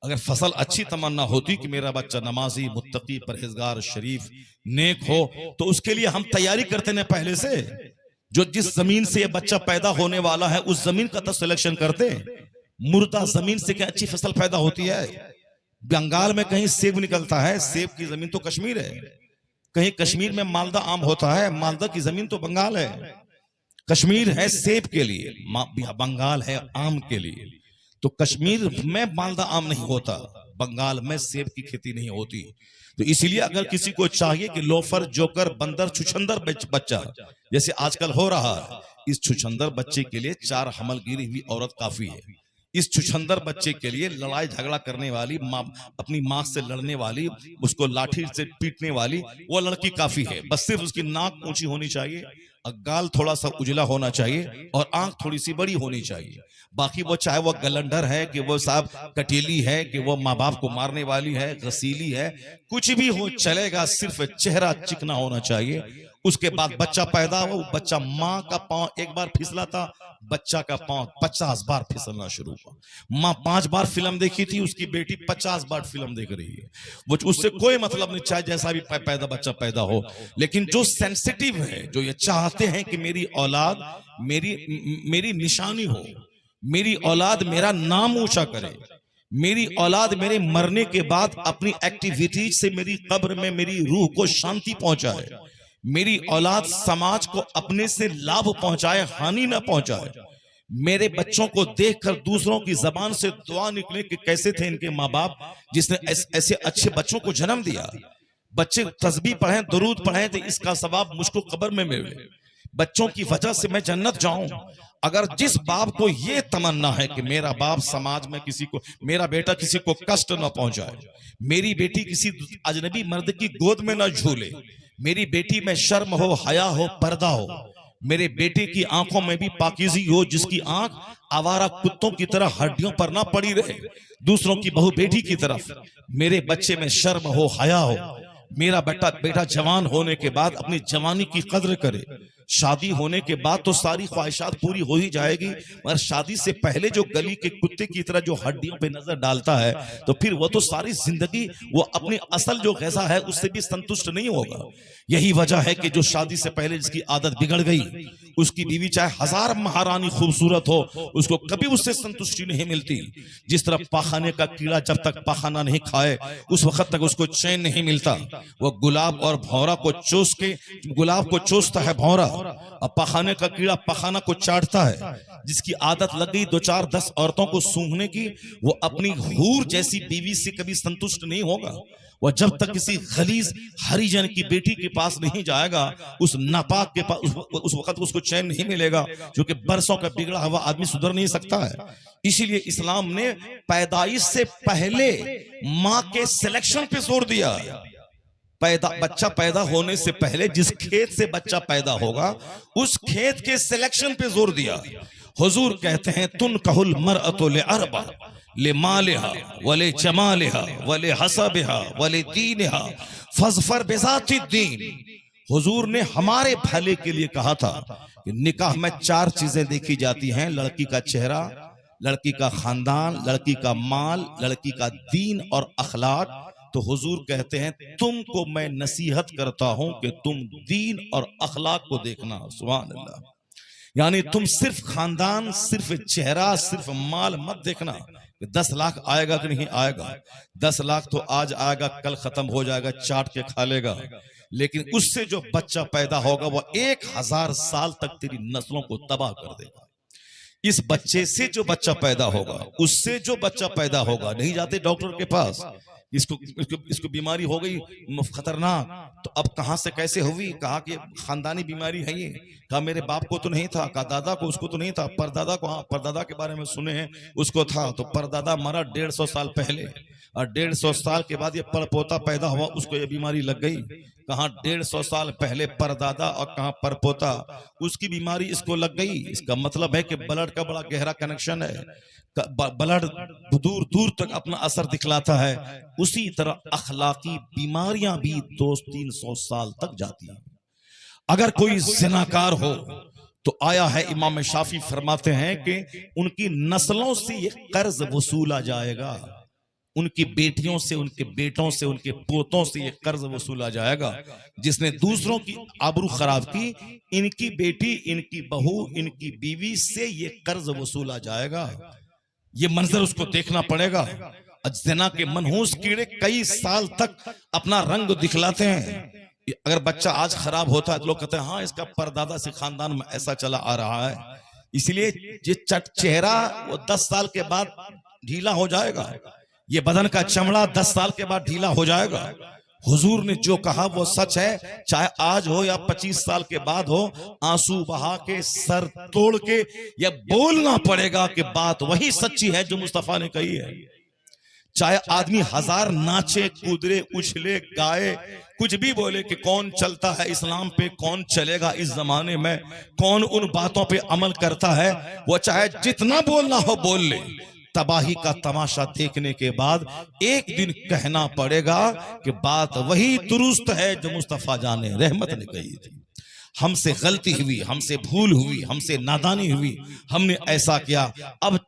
अगर फसल अच्छी तमन्ना होती कि मेरा बच्चा नमाजी, मुत्तकी, परहेजगार, शरीफ, नेक हो, तो उसके लिए हम तैयारी करते ना पहले से। जो जिस जमीन से ये बच्चा पैदा होने वाला है उस जमीन का तो सिलेक्शन करते। मुर्दा जमीन से क्या अच्छी फसल पैदा होती है? बंगाल में कहीं सेब निकलता है, सेब की जमीन तो कश्मीर है। कहीं कश्मीर में मालदा आम होता है, मालदा की जमीन तो बंगाल है। कश्मीर है सेब के लिए, बंगाल है आम के लिए। तो कश्मीर में मालदा आम नहीं होता, बंगाल में सेब की खेती नहीं होती। तो इसलिए अगर किसी को चाहिए कि लोफर, जोकर, बंदर, छुछंदर बच्चा जैसे आजकल हो रहा है, इस छुछंदर बच्चे के लिए 4 हमलगिरी हुई औरत काफी है। इस छुछंदर बच्चे के लिए लड़ाई झगड़ा करने वाली, अपनी माँ से लड़ने वाली, उसको लाठी से पीटने वाली वो लड़की काफी है। बस सिर्फ उसकी नाक ऊंची होनी चाहिए, गाल थोड़ा सा उजला होना चाहिए और आंख थोड़ी सी बड़ी होनी चाहिए। बाकी वो चाहे वो गलंडर है कि वो साहब कटीली है कि वो माँ बाप को मारने वाली है, रसीली है, कुछ भी हो चलेगा, सिर्फ चेहरा चिकना होना चाहिए। उसके बाद बच्चा पैदा हो, बच्चा माँ का पांव एक बार फिसला था, बच्चा का पांव 50 बार फिसलना शुरू हुआ। माँ 5 बार फिल्म देखी थी, उसकी बेटी 50 बार फिल्म देख रही है। वो उससे कोई मतलब नहीं, चाहे जैसा भी बच्चा पैदा हो। लेकिन जो सेंसिटिव है, जो ये चाहते हैं कि मेरी औलाद मेरी निशानी हो, मेरी औलाद मेरा नाम ऊंचा करे, मेरी औलाद मेरे मरने के बाद अपनी एक्टिविटीज से मेरी कब्र में मेरी रूह को शांति पहुंचाए, मेरी औलाद समाज को अपने से लाभ पहुंचाए, हानि ना पहुंचाए। मेरे बच्चों को देखकर दूसरों की जबान से दुआ निकले कि कैसे थे इनके माँ बाप जिसने ऐसे अच्छे बच्चों को जन्म दिया। बच्चे तस्बीह पढ़ें, दुरूद पढ़ें तो इसका सवाब मुझको कब्र में मिले, बच्चों की वजह से मैं जन्नत जाऊं। अगर जिस बाप को ये तमन्ना है कि मेरा बाप समाज में किसी को, मेरा बेटा किसी को कष्ट न पहुंचाए, मेरी बेटी किसी अजनबी मर्द की गोद में न झूले, मेरी बेटी में शर्म हो, हया हो, पर्दा हो, मेरे बेटे की आंखों में भी पाकीज़ी हो, जिसकी आंख आवारा कुत्तों की तरह हड्डियों पर ना पड़ी रहे दूसरों की बहू बेटी की तरफ, मेरे बच्चे में शर्म हो, हया हो, मेरा बेटा जवान होने के बाद अपनी जवानी की कद्र करे। शादी होने के बाद तो सारी ख्वाहिशात पूरी हो ही जाएगी, मगर शादी से पहले जो गली के कुत्ते की तरह जो हड्डियों पे नजर डालता है, तो फिर वो तो सारी जिंदगी वो अपनी असल जो ग़िज़ा है उससे भी संतुष्ट नहीं होगा। यही वजह है कि जो शादी से पहले जिसकी आदत बिगड़ गई, उसकी बीवी चाहे 1000 महारानी खूबसूरत हो, उसको कभी उससे संतुष्टि नहीं मिलती। जिस तरह पाखाने का कीड़ा जब तक पाखाना नहीं खाए उस वक्त तक उसको चैन नहीं मिलता। वो गुलाब और भौरा को चूस के, गुलाब को चूसता है भौरा, और पखाने का कीड़ा पखाना को चाटता है। जिसकी आदत लग गई 2 4 10 औरतों को सूंघने की, वो अपनी हूर जैसी बीवी से कभी संतुष्ट नहीं होगा। वह जब तक किसी गलीज हरिजन की बेटी के पास नहीं जाएगा, उस नापाक के पास उस वक्त उसको चैन नहीं मिलेगा, क्योंकि बरसों का बिगड़ा हुआ आदमी सुधर नहीं सकता है। इसीलिए इस्लाम ने पैदाइश से पहले माँ के सिलेक्शन पे जोर दिया। बच्चा पैदा होने से पहले जिस खेत से बच्चा पैदा होगा उस खेत के सिलेक्शन पे जोर दिया। हुजूर कहते हैं तुन कहल मरअतु ले अरबा ले मालिहा वले जमालिहा वले हसबिहा वले दीनिहा फज़फर बिज़ाति दीन। हुजूर ने हमारे भले के लिए कहा था कि निकाह में 4 चीजें देखी जाती हैं, लड़की का चेहरा, लड़की का खानदान, लड़की का माल, लड़की का दीन और अखलाक। तो हुजूर कहते हैं तुमको मैं नसीहत करता हूं कि तुम दीन और अखलाक को देखना। सुभान अल्लाह। यानी तुम सिर्फ खानदान, सिर्फ चेहरा, सिर्फ माल मत देखना। 10 लाख आएगा कि नहीं आएगा, 10 लाख तो आज आएगा कल खत्म हो जाएगा, चाट के खा लेगा। लेकिन उससे जो बच्चा पैदा होगा वो 1000 साल तक तेरी नस्लों को तबाह कर देगा। इस बच्चे से जो बच्चा पैदा होगा, उससे जो बच्चा पैदा होगा, नहीं जाते डॉक्टर के पास, इसको बीमारी हो गई खतरनाक, तो अब कहां से कैसे हुई, कहा कि खानदानी बीमारी है ये, कहा मेरे बाप को तो नहीं था, कहा दादा को उसको तो नहीं था, परदादा को, हाँ परदादा के बारे में सुने हैं उसको था, तो परदादा मरा 150 साल पहले, और 150 साल के बाद ये परपोता पैदा हुआ, उसको ये बीमारी लग गई। कहाँ 150 साल पहले परदादा और कहाँ परपोता, उसकी बीमारी इसको लग गई। इसका मतलब है कि ब्लड का बड़ा गहरा कनेक्शन है, ब्लड दूर दूर तक अपना असर दिखलाता है। उसी तरह अखलाकी बीमारियां भी 200-300 साल तक जाती हैं। अगर कोई जिनाकार हो तो आया है, इमाम शाफी फरमाते हैं कि उनकी नस्लों से ये कर्ज वसूला जाएगा, उनकी बेटियों से, उनके बेटों से, उनके पोतों से ये कर्ज वसूला जाएगा। जिसने दूसरों की आबरू खराब की, इनकी बेटी, इनकी बहू, इनकी बीवी से ये कर्ज वसूला जाएगा। ये मंजर उसको देखना पड़ेगा। ज़िना के मनहूस कीड़े कई साल तक अपना रंग दिखलाते हैं। अगर बच्चा आज खराब होता है तो लोग कहते हैं हाँ इसका परदादा से खानदान में ऐसा चला आ रहा है। इसलिए ये चेहरा वो 10 साल के बाद ढीला हो जाएगा, ये बदन का चमड़ा 10 साल के बाद ढीला हो जाएगा। हुजूर ने जो कहा वो सच है, चाहे आज हो या 25 साल के बाद हो, आंसू बहा के सर तोड़ के ये बोलना पड़ेगा कि बात वही सच्ची है जो मुस्तफा ने कही है। चाहे आदमी 1000 नाचे, कूदरे, उछले, गाए, कुछ भी बोले कि कौन चलता है इस्लाम पे, कौन चलेगा इस जमाने में, कौन उन बातों पे अमल करता है, वो चाहे जितना बोलना हो बोल ले, तबाही का तमाशा देखने के बाद एक दिन कहना पड़ेगा कि बात वही दुरुस्त है जो मुस्तफा जाने रहमत ने कही थी। हमसे गलती हुई, हमसे भूल हुई, हमसे नादानी हुई, हमने ऐसा किया। अब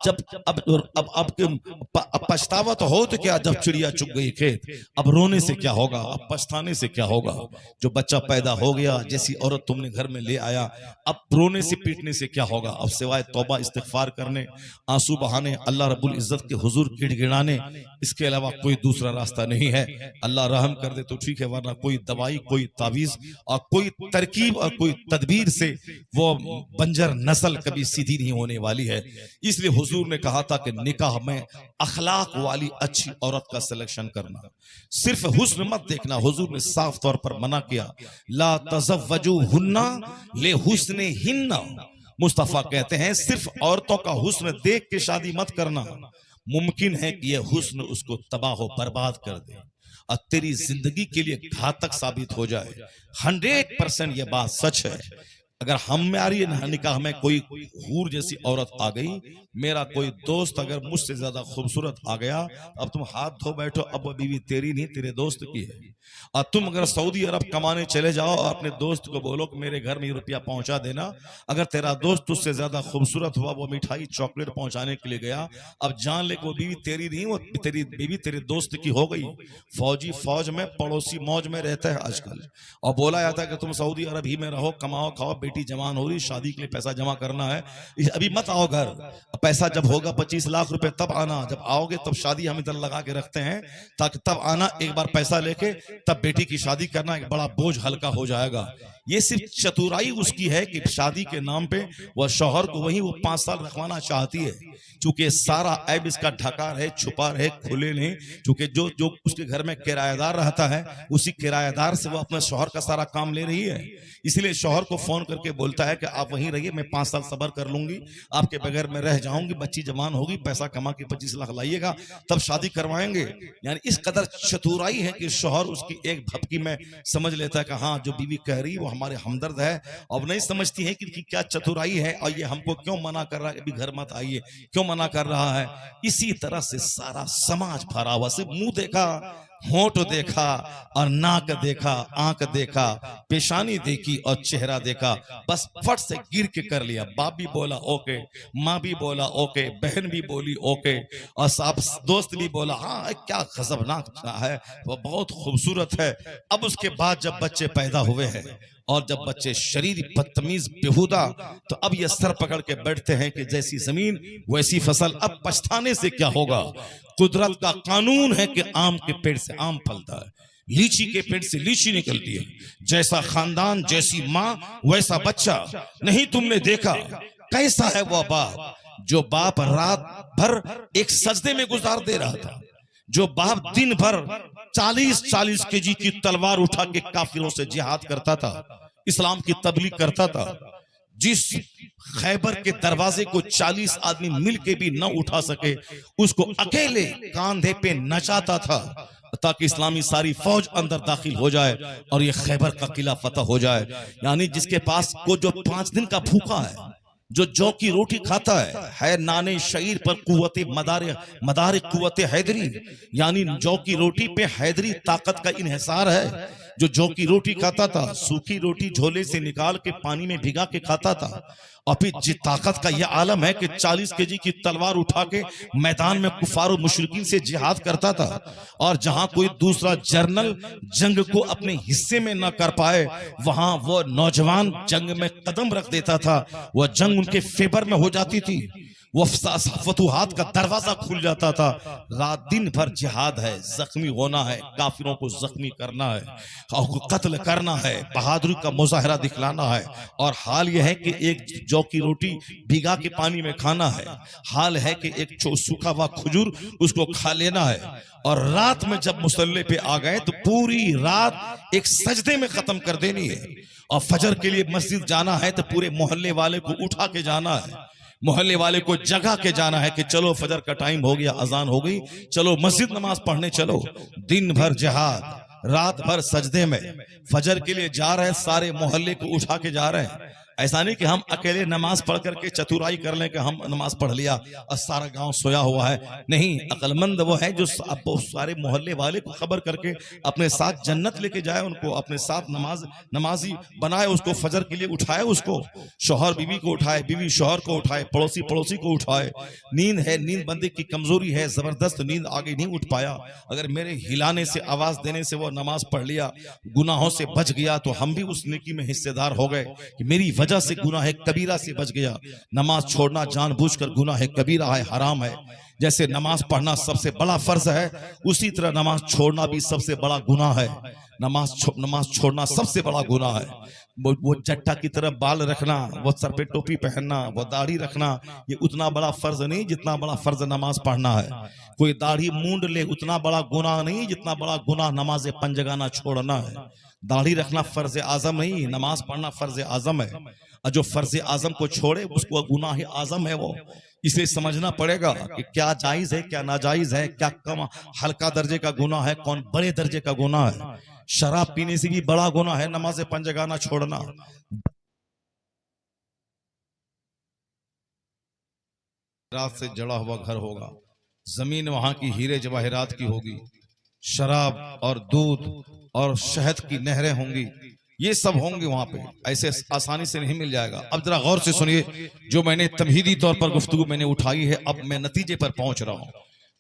पछतावा तो हो तो क्या, जब चिड़िया चुग गई खेत, अब रोने से क्या होगा, अब पछताने से क्या होगा। जो बच्चा पैदा हो गया, जैसी औरत तुमने घर में ले आया, अब रोने से पीटने से क्या होगा। अब सिवाय तौबा इस्तिगफार करने, आंसू बहाने, अल्लाह रब्बुल इज्जत के हुजूर गिड़गिड़ाने, इसके अलावा कोई दूसरा रास्ता नहीं है। अल्लाह रहम कर दे तो ठीक है, वरना कोई दवाई, कोई तावीज और कोई तरकीब और कोई तदबीर से वो बंजर नस्ल कभी सीधी नहीं होने वाली है। इसलिए हुजूर ने कहा था कि निकाह में अखलाक वाली अच्छी औरत का सिलेक्शन करना, सिर्फ हुस्न मत देखना। हुजूर ने साफ तौर पर मना किया, ला तज़व्वजू हुन्ना ले हुस्ने हिन्ना। मुस्तफा कहते हैं सिर्फ औरतों का हुस्न देख के शादी मत करना, मुमकिन है कि यह हुस्न उसको तबाह व बर्बाद कर दे और तेरी जिंदगी के लिए घातक साबित हो जाए। 100% ये बात सच है। अगर हमारी निकाह में कोई हूर जैसी औरत आ गई, मेरा कोई दोस्त अगर मुझसे ज्यादा खूबसूरत आ गया, अब तुम हाथ धो बैठो, अब वो बीवी तेरी नहीं तेरे दोस्त की है। और तुम अगर सऊदी अरब कमाने चले जाओ और अपने दोस्त को बोलो कि मेरे घर में रुपया पहुंचा देना, अगर तेरा दोस्त तुझसे ज्यादा खूबसूरत हुआ, वो मिठाई चॉकलेट पहुंचाने के लिए गया, अब जान ले वो बीवी तेरी नहीं, वो तेरी बीवी तेरे दोस्त की हो गई। फौजी फौज में, पड़ोसी मौज में रहता है आजकल, और बोला जाता है कि तुम सऊदी अरब ही में रहो, कमाओ खाओ, बेटी जवान हो रही, शादी के लिए पैसा जमा करना है, अभी मत आओ घर, पैसा जब होगा 25 लाख रुपए तब आना, जब आओगे तब शादी हम इधर लगा के रखते हैं ताकि तब आना, एक बार पैसा लेके तब बेटी की शादी करना, एक बड़ा बोझ हल्का हो जाएगा। ये सिर्फ चतुराई उसकी है कि शादी के नाम पे वह शौहर को वही वो 5 साल रखवाना चाहती है, क्योंकि सारा ऐब इसका ढका रहे, छुपा रहे, खुले नहीं। क्योंकि जो जो उसके घर में किराएदार रहता है, उसी किराएदार से वो अपने शौहर का सारा काम ले रही है। इसलिए शौहर को फोन करके बोलता है कि आप वहीं रहिए, मैं 5 साल सब्र कर लूंगी, आपके बगैर मैं रह जाऊंगी, बच्ची जवान होगी, पैसा कमा के 25 लाख लाइएगा, तब शादी करवाएंगे। यानी इस कदर चतुराई है कि शौहर उसकी एक भपकी में समझ लेता है कि हाँ जो बीवी कह रही वो हमारे हमदर्द है। अब नहीं समझती है कि क्या चतुराई है और ये हमको क्यों मना कर रहा है, अभी घर मत आइए, क्यों मना कर रहा है। इसी तरह से सारा समाज भरा हुआ, सिर्फ मुंह देखा, होंठ देखा और नाक देखा, आंख देखा, पेशानी देखी और चेहरा देखा, बस फट से गिर के कर लिया। बाप भी बोला ओके, माँ भी बोला ओके, बहन भी बोली ओके, और साहब दोस्त भी बोला हाँ क्या खजबनाक है, वो बहुत खूबसूरत है। अब उसके बाद जब बच्चे पैदा हुए हैं और जब बच्चे शरीर बदतमीज बेहुदा, तो अब ये सर पकड़ के बैठते हैं कि जैसी जमीन वैसी फसल। अब पछताने से क्या होगा। कुदरत का कानून है कि आम के पेड़ से आम फलता है, लीची के पेड़ से लीची निकलती है। जैसा खानदान, जैसी माँ, वैसा बच्चा। नहीं तुमने देखा कैसा है वह बाप, जो बाप रात भर एक सजदे में गुजार दे रहा था, जो बाप दिन भर 40-40 केजी की तलवार उठा के काफिरों से जिहाद करता था, इस्लाम की तबलीग करता था, जिस खैबर के दरवाजे को 40 आदमी मिलके भी न उठा सके, उसको अकेले कांधे पे नचाता था ताकि इस्लामी सारी फौज अंदर दाखिल हो जाए और ये खैबर का किला फतह हो जाए। यानी जिसके पास को जो 5 दिन का भूखा है, जो जौ की रोटी खाता है नाने शईर पर कुव्वते मदार कुव्वते हैदरी, यानी जौ की रोटी पे हैदरी ताकत का इन्हिसार है। जो जौ की रोटी खाता था, सूखी रोटी झोले से निकाल के पानी में भिगा के खाता था। और फिर जिस ताकत का यह आलम है कि 40 केजी की तलवार उठा के मैदान में कुफार और मुशरिकीन से जिहाद करता था। और जहां कोई दूसरा जर्नल जंग को अपने हिस्से में न कर पाए, वहां वो नौजवान जंग में कदम रख देता था, वह जंग उनके फेवर में हो जाती थी, वो फतूहात का दरवाजा खुल जाता था। रात दिन भर जिहाद है, जख्मी होना है, काफिरों को जख्मी करना है, कत्ल करना है, बहादुरी का मुजाहरा दिखलाना है। और हाल यह है कि एक जौ की रोटी भिगा के पानी में खाना है, हाल है कि एक सूखा हुआ खजूर उसको खा लेना है। और रात में जब मुसल्ले पे आ गए तो पूरी रात एक सजदे में खत्म कर देनी है। और फजर के लिए मस्जिद जाना है तो पूरे मोहल्ले वाले को उठा के जाना है, मोहल्ले वाले को जगा के जाना है कि चलो फजर का टाइम हो गया, अजान हो गई, चलो मस्जिद नमाज पढ़ने चलो। दिन भर जिहाद, रात भर सजदे में, फजर के लिए जा रहे हैं, सारे मोहल्ले को उठा के जा रहे हैं। ऐसा नहीं कि हम अकेले नमाज पढ़ करके चतुराई कर लें कि हम नमाज पढ़ लिया और सारा गांव सोया हुआ है। नहीं, अक्लमंद वो है जो सारे मोहल्ले वाले को खबर करके अपने साथ जन्नत लेके जाए, उनको अपने साथ नमाजी बनाए, उसको फजर के लिए उठाए, उसको शौहर बीवी को उठाए, बीवी शौहर को उठाए, पड़ोसी पड़ोसी को उठाए। नींद है, नींद बंदे की कमजोरी है, जबरदस्त नींद आगे नहीं उठ पाया, अगर मेरे हिलाने से, आवाज देने से वो नमाज पढ़ लिया, गुनाहों से बच गया, तो हम भी उस नेकी में हिस्सेदार हो गए कि मेरी वजह से गुनाह कबीरा से बच गया। नमाज छोड़ना जानबूझकर गुनाह कबीरा है, हराम है। जैसे नमाज पढ़ना सबसे बड़ा फर्ज है, उसी तरह नमाज छोड़ना भी सबसे बड़ा गुनाह है। नमाज छोड़ना सबसे बड़ा गुनाह है। वो जट्टा की तरह बाल रखना, वो सर पे टोपी पहनना, वो दाढ़ी रखना, ये उतना बड़ा फर्ज नहीं जितना बड़ा फर्ज नमाज पढ़ना है। कोई दाढ़ी मूंड ले, उतना बड़ा गुनाह नहीं जितना बड़ा गुनाह नमाज पंजगाना छोड़ना है। दाढ़ी रखना फर्ज आजम नहीं, नमाज पढ़ना फर्ज आजम है। और जो फर्ज आजम को छोड़े उसको गुनाह आजम है वो। इसलिए समझना पड़ेगा कि क्या जायज है, क्या नाजायज है, क्या कम हल्का दर्जे का गुनाह है, कौन बड़े दर्जे का गुनाह है। शराब पीने से भी बड़ा गुनाह है नमाज पंजगाना छोड़ना। रात से जड़ा हुआ घर होगा, जमीन वहां की हीरे जवाहरात की होगी, शराब और दूध और शहद की नहरें होंगी, ये सब होंगे वहां पे, ऐसे आसानी से नहीं मिल जाएगा। अब जरा गौर से सुनिए, जो मैंने तमहीदी तौर पर गुफ्तगू मैंने उठाई है, अब मैं नतीजे पर पहुंच रहा हूं।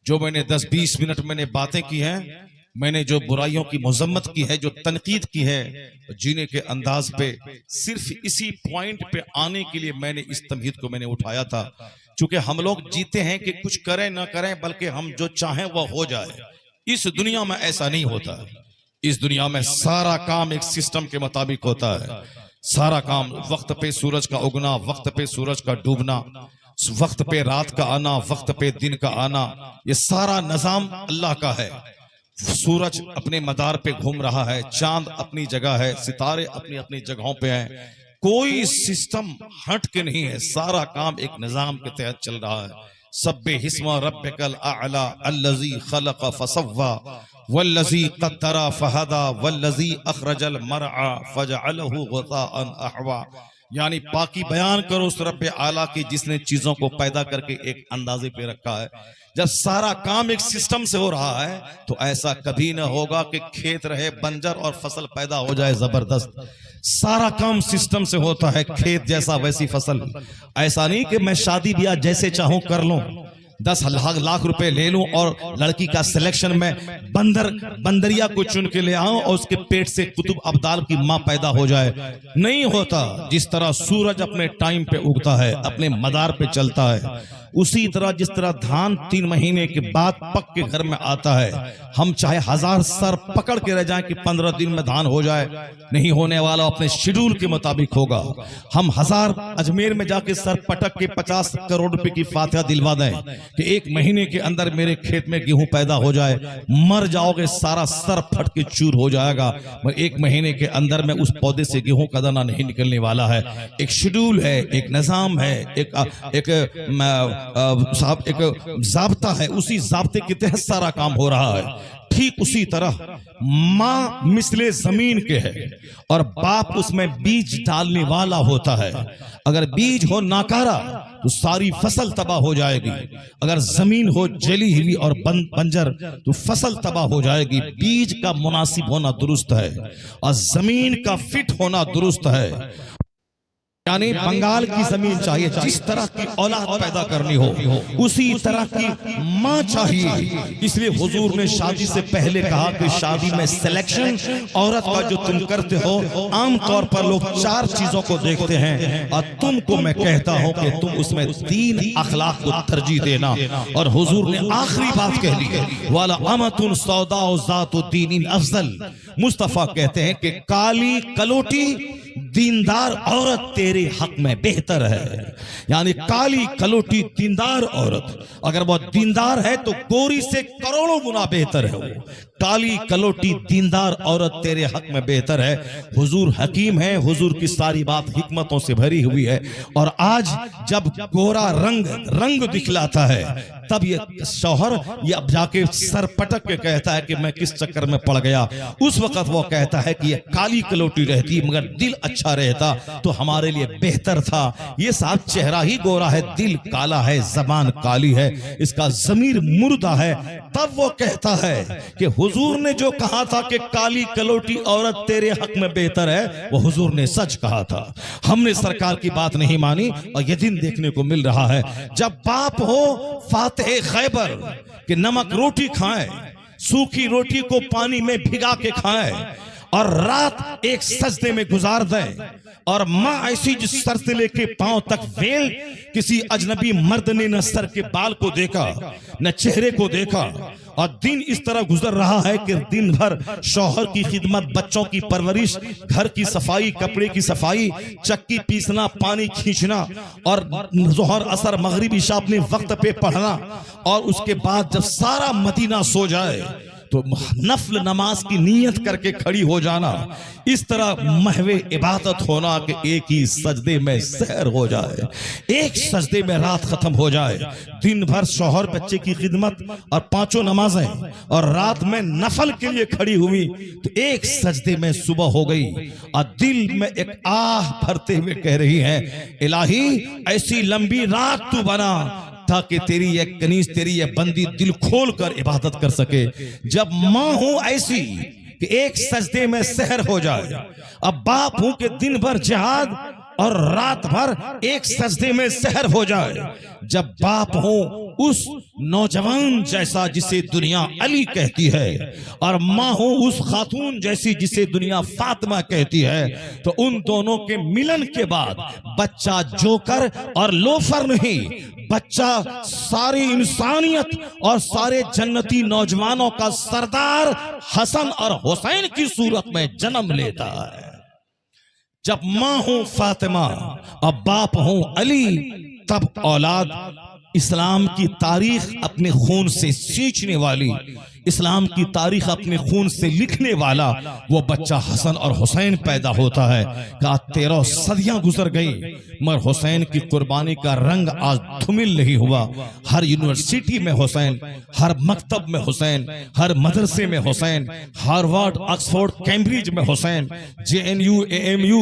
जो मैंने 10-20 मिनट मैंने बातें की हैं, मैंने जो बुराइयों की मजम्मत की है, जो तनकीद की है, जीने के अंदाज पे, सिर्फ इसी पॉइंट पे आने के लिए मैंने इस तमहीद को मैंने उठाया था। चूंकि हम लोग जीते हैं कि कुछ करें ना करें, बल्कि हम जो चाहें वह हो जाए। इस दुनिया में ऐसा नहीं होता। इस दुनिया में सारा काम एक सिस्टम के मुताबिक होता है। सारा काम वक्त पे सूरज का उगना, वक्त पे सूरज का डूबना, वक्त पे रात का आना, वक्त पे दिन का आना, ये सारा निजाम अल्लाह का है। सूरज अपने मदार पे घूम रहा है, चांद अपनी जगह है, सितारे अपनी अपनी जगहों पे हैं। कोई सिस्टम हट के नहीं है, सारा काम एक निजाम के तहत चल रहा है। सब्बे हिस्मा रब्बिकल आला अल्लज़ी खलक़ फसव्वा वल्लज़ी क़द्दरा फहदा वल्लज़ी अख़रजल मरआ फजअलहु गुसाअन अहवा। यानी पाकी बयान करो उस रब्बे आला की जिसने चीजों को पैदा करके एक अंदाजे पे रखा है। जब सारा काम एक सिस्टम से हो रहा है तो ऐसा कभी न होगा कि खेत रहे बंजर और फसल पैदा हो जाए जबरदस्त। सारा काम सिस्टम से होता है, खेत जैसा वैसी फसल। ऐसा नहीं कि मैं शादी ब्याह जैसे चाहूं कर लूं, 10 लाख रुपए ले लूं और लड़की का सिलेक्शन में बंदरिया को चुन के ले आऊं और उसके पेट से कुतुब अब्दाल की मां पैदा हो जाए। नहीं होता। जिस तरह सूरज अपने टाइम पे उगता है, अपने मदार पे चलता है, उसी तरह जिस तरह धान 3 महीने के बाद पक के घर में आता है, हम चाहे 1000 सर पकड़ के रह जाएं कि 15 दिन में धान हो जाए, नहीं होने वाला अपने शेड्यूल के मुताबिक होगा। हम 1000 अजमेर में जाके सर पटक के 50 करोड़ रुपए की फातिहा दिलवा दें, कि 1 महीने के अंदर मेरे खेत में गेहूं पैदा हो जाए, मर जाओगे, सारा सर फट के चूर हो जाएगा, मगर 1 महीने के अंदर में उस पौधे से गेहूं का दाना नहीं निकलने वाला है। एक शेड्यूल है, एक निजाम है, एक जाब्ता है, उसी जाब्ते के तहत सारा काम हो रहा है। ठीक उसी तरह माँ मिसले जमीन के है और बाप उसमें बीज डालने वाला होता है। अगर बीज हो नाकारा तो सारी फसल तबाह हो जाएगी, अगर जमीन हो जली हुई और बंजर तो फसल तबाह हो जाएगी। बीज का मुनासिब होना दुरुस्त है और जमीन का फिट होना दुरुस्त है। यानी बंगाल की जमीन चाहिए, जिस तरह की औलाद पैदा करनी हो उसी तरह की माँ चाहिए। इसलिए हुजूर ने शादी से पहले कहा कि शादी में सिलेक्शन औरत का जो तुम करते हो, आमतौर पर लोग 4 चीजों को देखते हैं और तुमको मैं कहता हूं कि तुम उसमें 3 अखलाक को तरजीह देना। और हुजूर ने आखिरी बात कह ली, वाला अमतुन सौदा ज़ातु दीनिन अफजल। मुस्तफा कहते हैं कि काली कलोटी दीनदार औरत तेरे हक में बेहतर है। यानी काली कलोटी दीनदार औरत अगर वो दीनदार है तो गोरी से करोड़ों गुना बेहतर है। वो काली कलोटी दीनदार औरत तेरे हक में बेहतर है। हुजूर हकीम है, हुजूर की सारी बात हिकमतों से भरी हुई है। और आज जब गोरा रंग दिखलाता है तब ये शौहर ये अब जाके सर पटक के कहता है कि मैं किस चक्कर में पड़ गया। उस वक्त वो कहता है कि ये काली कलोटी रहती मगर दिल अच्छा रहता तो हमारे लिए बेहतर था। ये साहब चेहरा ही गोरा है, दिल काला है, जबान काली है, इसका जमीर मुर्दा है। तब वो कहता है कि हुजूर ने जो कहा था कि काली कलोटी औरत तेरे हक में बेहतर है, वो हुजूर ने सच कहा था। हमने सरकार की बात नहीं मानी और ये दिन देखने को मिल रहा है जब बाप हो फातिह खैबर कि नमक रोटी खाएं, सूखी रोटी को पानी में भिगा के खाएं और रात एक सजदे में गुजार दें। और माँ ऐसी जिस सर से लेके पांव तक वेल, किसी अजनबी मर्द ने न सर के बाल को देखा न चेहरे को देखा। और दिन इस तरह गुजर रहा है कि दिन भर शौहर की खिदमत, बच्चों की परवरिश, घर की सफाई, कपड़े की सफाई, चक्की पीसना, पानी खींचना और जोहर असर मगरिब इशा अपने वक्त पे पढ़ना। और उसके बाद जब सारा मदीना सो जाए तो नफल नमाज की नीयत करके खड़ी हो जाना। इस तरह महवे इबादत होना कि एक ही सजदे में सहर हो जाए, एक सजदे में रात खत्म हो जाए। दिन भर शौहर बच्चे की खिदमत और 5 नमाजें और रात में नफल के लिए खड़ी हुई तो एक सजदे में सुबह हो गई। और दिल में एक आह भरते हुए कह रही है, इलाही ऐसी लंबी रात तू बना ताकि तेरी ये कनीज, तेरी ये बंदी दिल खोल कर इबादत कर सके। जब माँ हो ऐसी कि एक सजदे में सहर हो जाए, अब बाप हूं कि दिन भर जिहाद और रात भर एक सजदे में सहर हो जाए। जब बाप हो उस नौजवान जैसा जिसे दुनिया अली कहती है और माँ हो उस खातून जैसी जिसे दुनिया फातिमा कहती है, तो उन दोनों के मिलन के बाद बच्चा जोकर और लोफर नहीं, बच्चा सारी इंसानियत और सारे जन्नती नौजवानों का सरदार हसन और हुसैन की सूरत में जन्म लेता है। जब माँ हो फातिमा और बाप हो अली, तब औलाद इस्लाम की तारीख अपने खून से सींचने वाली, इस्लाम की तारीख अपने खून से लिखने वाला वो बच्चा हसन और हुसैन पैदा होता है। कहा 13 सदियां गुजर गई मगर हुसैन की कुर्बानी का रंग आज धूमिल नहीं हुआ। हर यूनिवर्सिटी में हुसैन, हर मकतब में हुसैन, हर मदरसे में हुसैन, हार्वर्ड, ऑक्सफोर्ड, कैम्ब्रिज में हुसैन, JNU, AMU,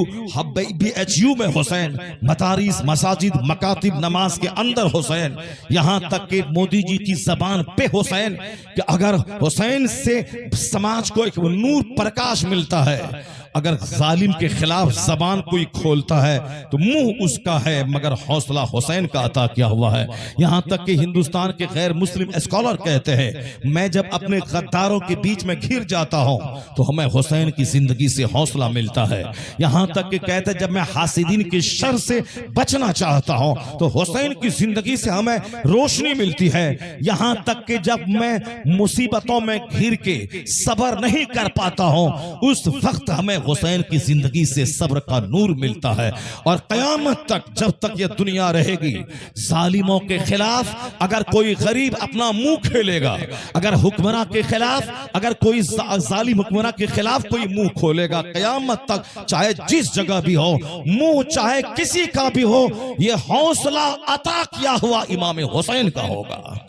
BHU में हुसैन, मदारिस, मसाजिद, मकातिब, नमाज के अंदर हुसैन। यहां तक कि मोदी जी की जबान पे हुसैन कि अगर हुसैन से समाज को एक नूर प्रकाश मिलता है, अगर जालिम के खिलाफ जबान कोई खोलता है तो मुंह उसका है मगर हौसला हुसैन का अता किया हुआ है। यहां तक कि हिंदुस्तान के गैर मुस्लिम स्कॉलर कहते हैं मैं जब अपने गद्दारों के बीच में घिर जाता हूं तो हमें हुसैन की जिंदगी से हौसला मिलता है। यहां तक कि कहते हैं जब मैं हासिदीन के शर से बचना चाहता हूं तो हुसैन की जिंदगी से हमें रोशनी मिलती है। यहां तक कि जब मैं मुसीबतों में घिर के सब्र नहीं कर पाता हूं उस वक्त हमें हुसैन की जिंदगी से सब्र का नूर मिलता है। और कयामत तक जब तक ये दुनिया रहेगी, जालिमों के खिलाफ अगर कोई गरीब अपना मुंह खोलेगा, अगर हुक्मरान के खिलाफ अगर कोई जालिम हुक्मरान के खिलाफ कोई मुंह खोलेगा, कयामत तक चाहे जिस जगह भी हो, मुंह चाहे किसी का भी हो, ये हौसला अता किया हुआ इमाम हुसैन का होगा।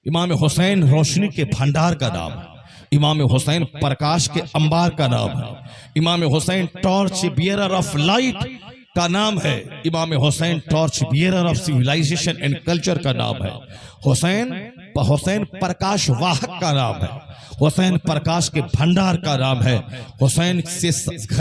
इमाम हुसैन रोशनी के भंडार का नाम है, इमाम हुसैन प्रकाश के अंबार का नाम है, Imam Hussain torch bearer of light का नाम है, Imam Hussain torch bearer of civilization and culture का नाम है। हुसैन प्रकाश वाहक का नाम है, हुसैन प्रकाश के भंडार का नाम है। हुसैन से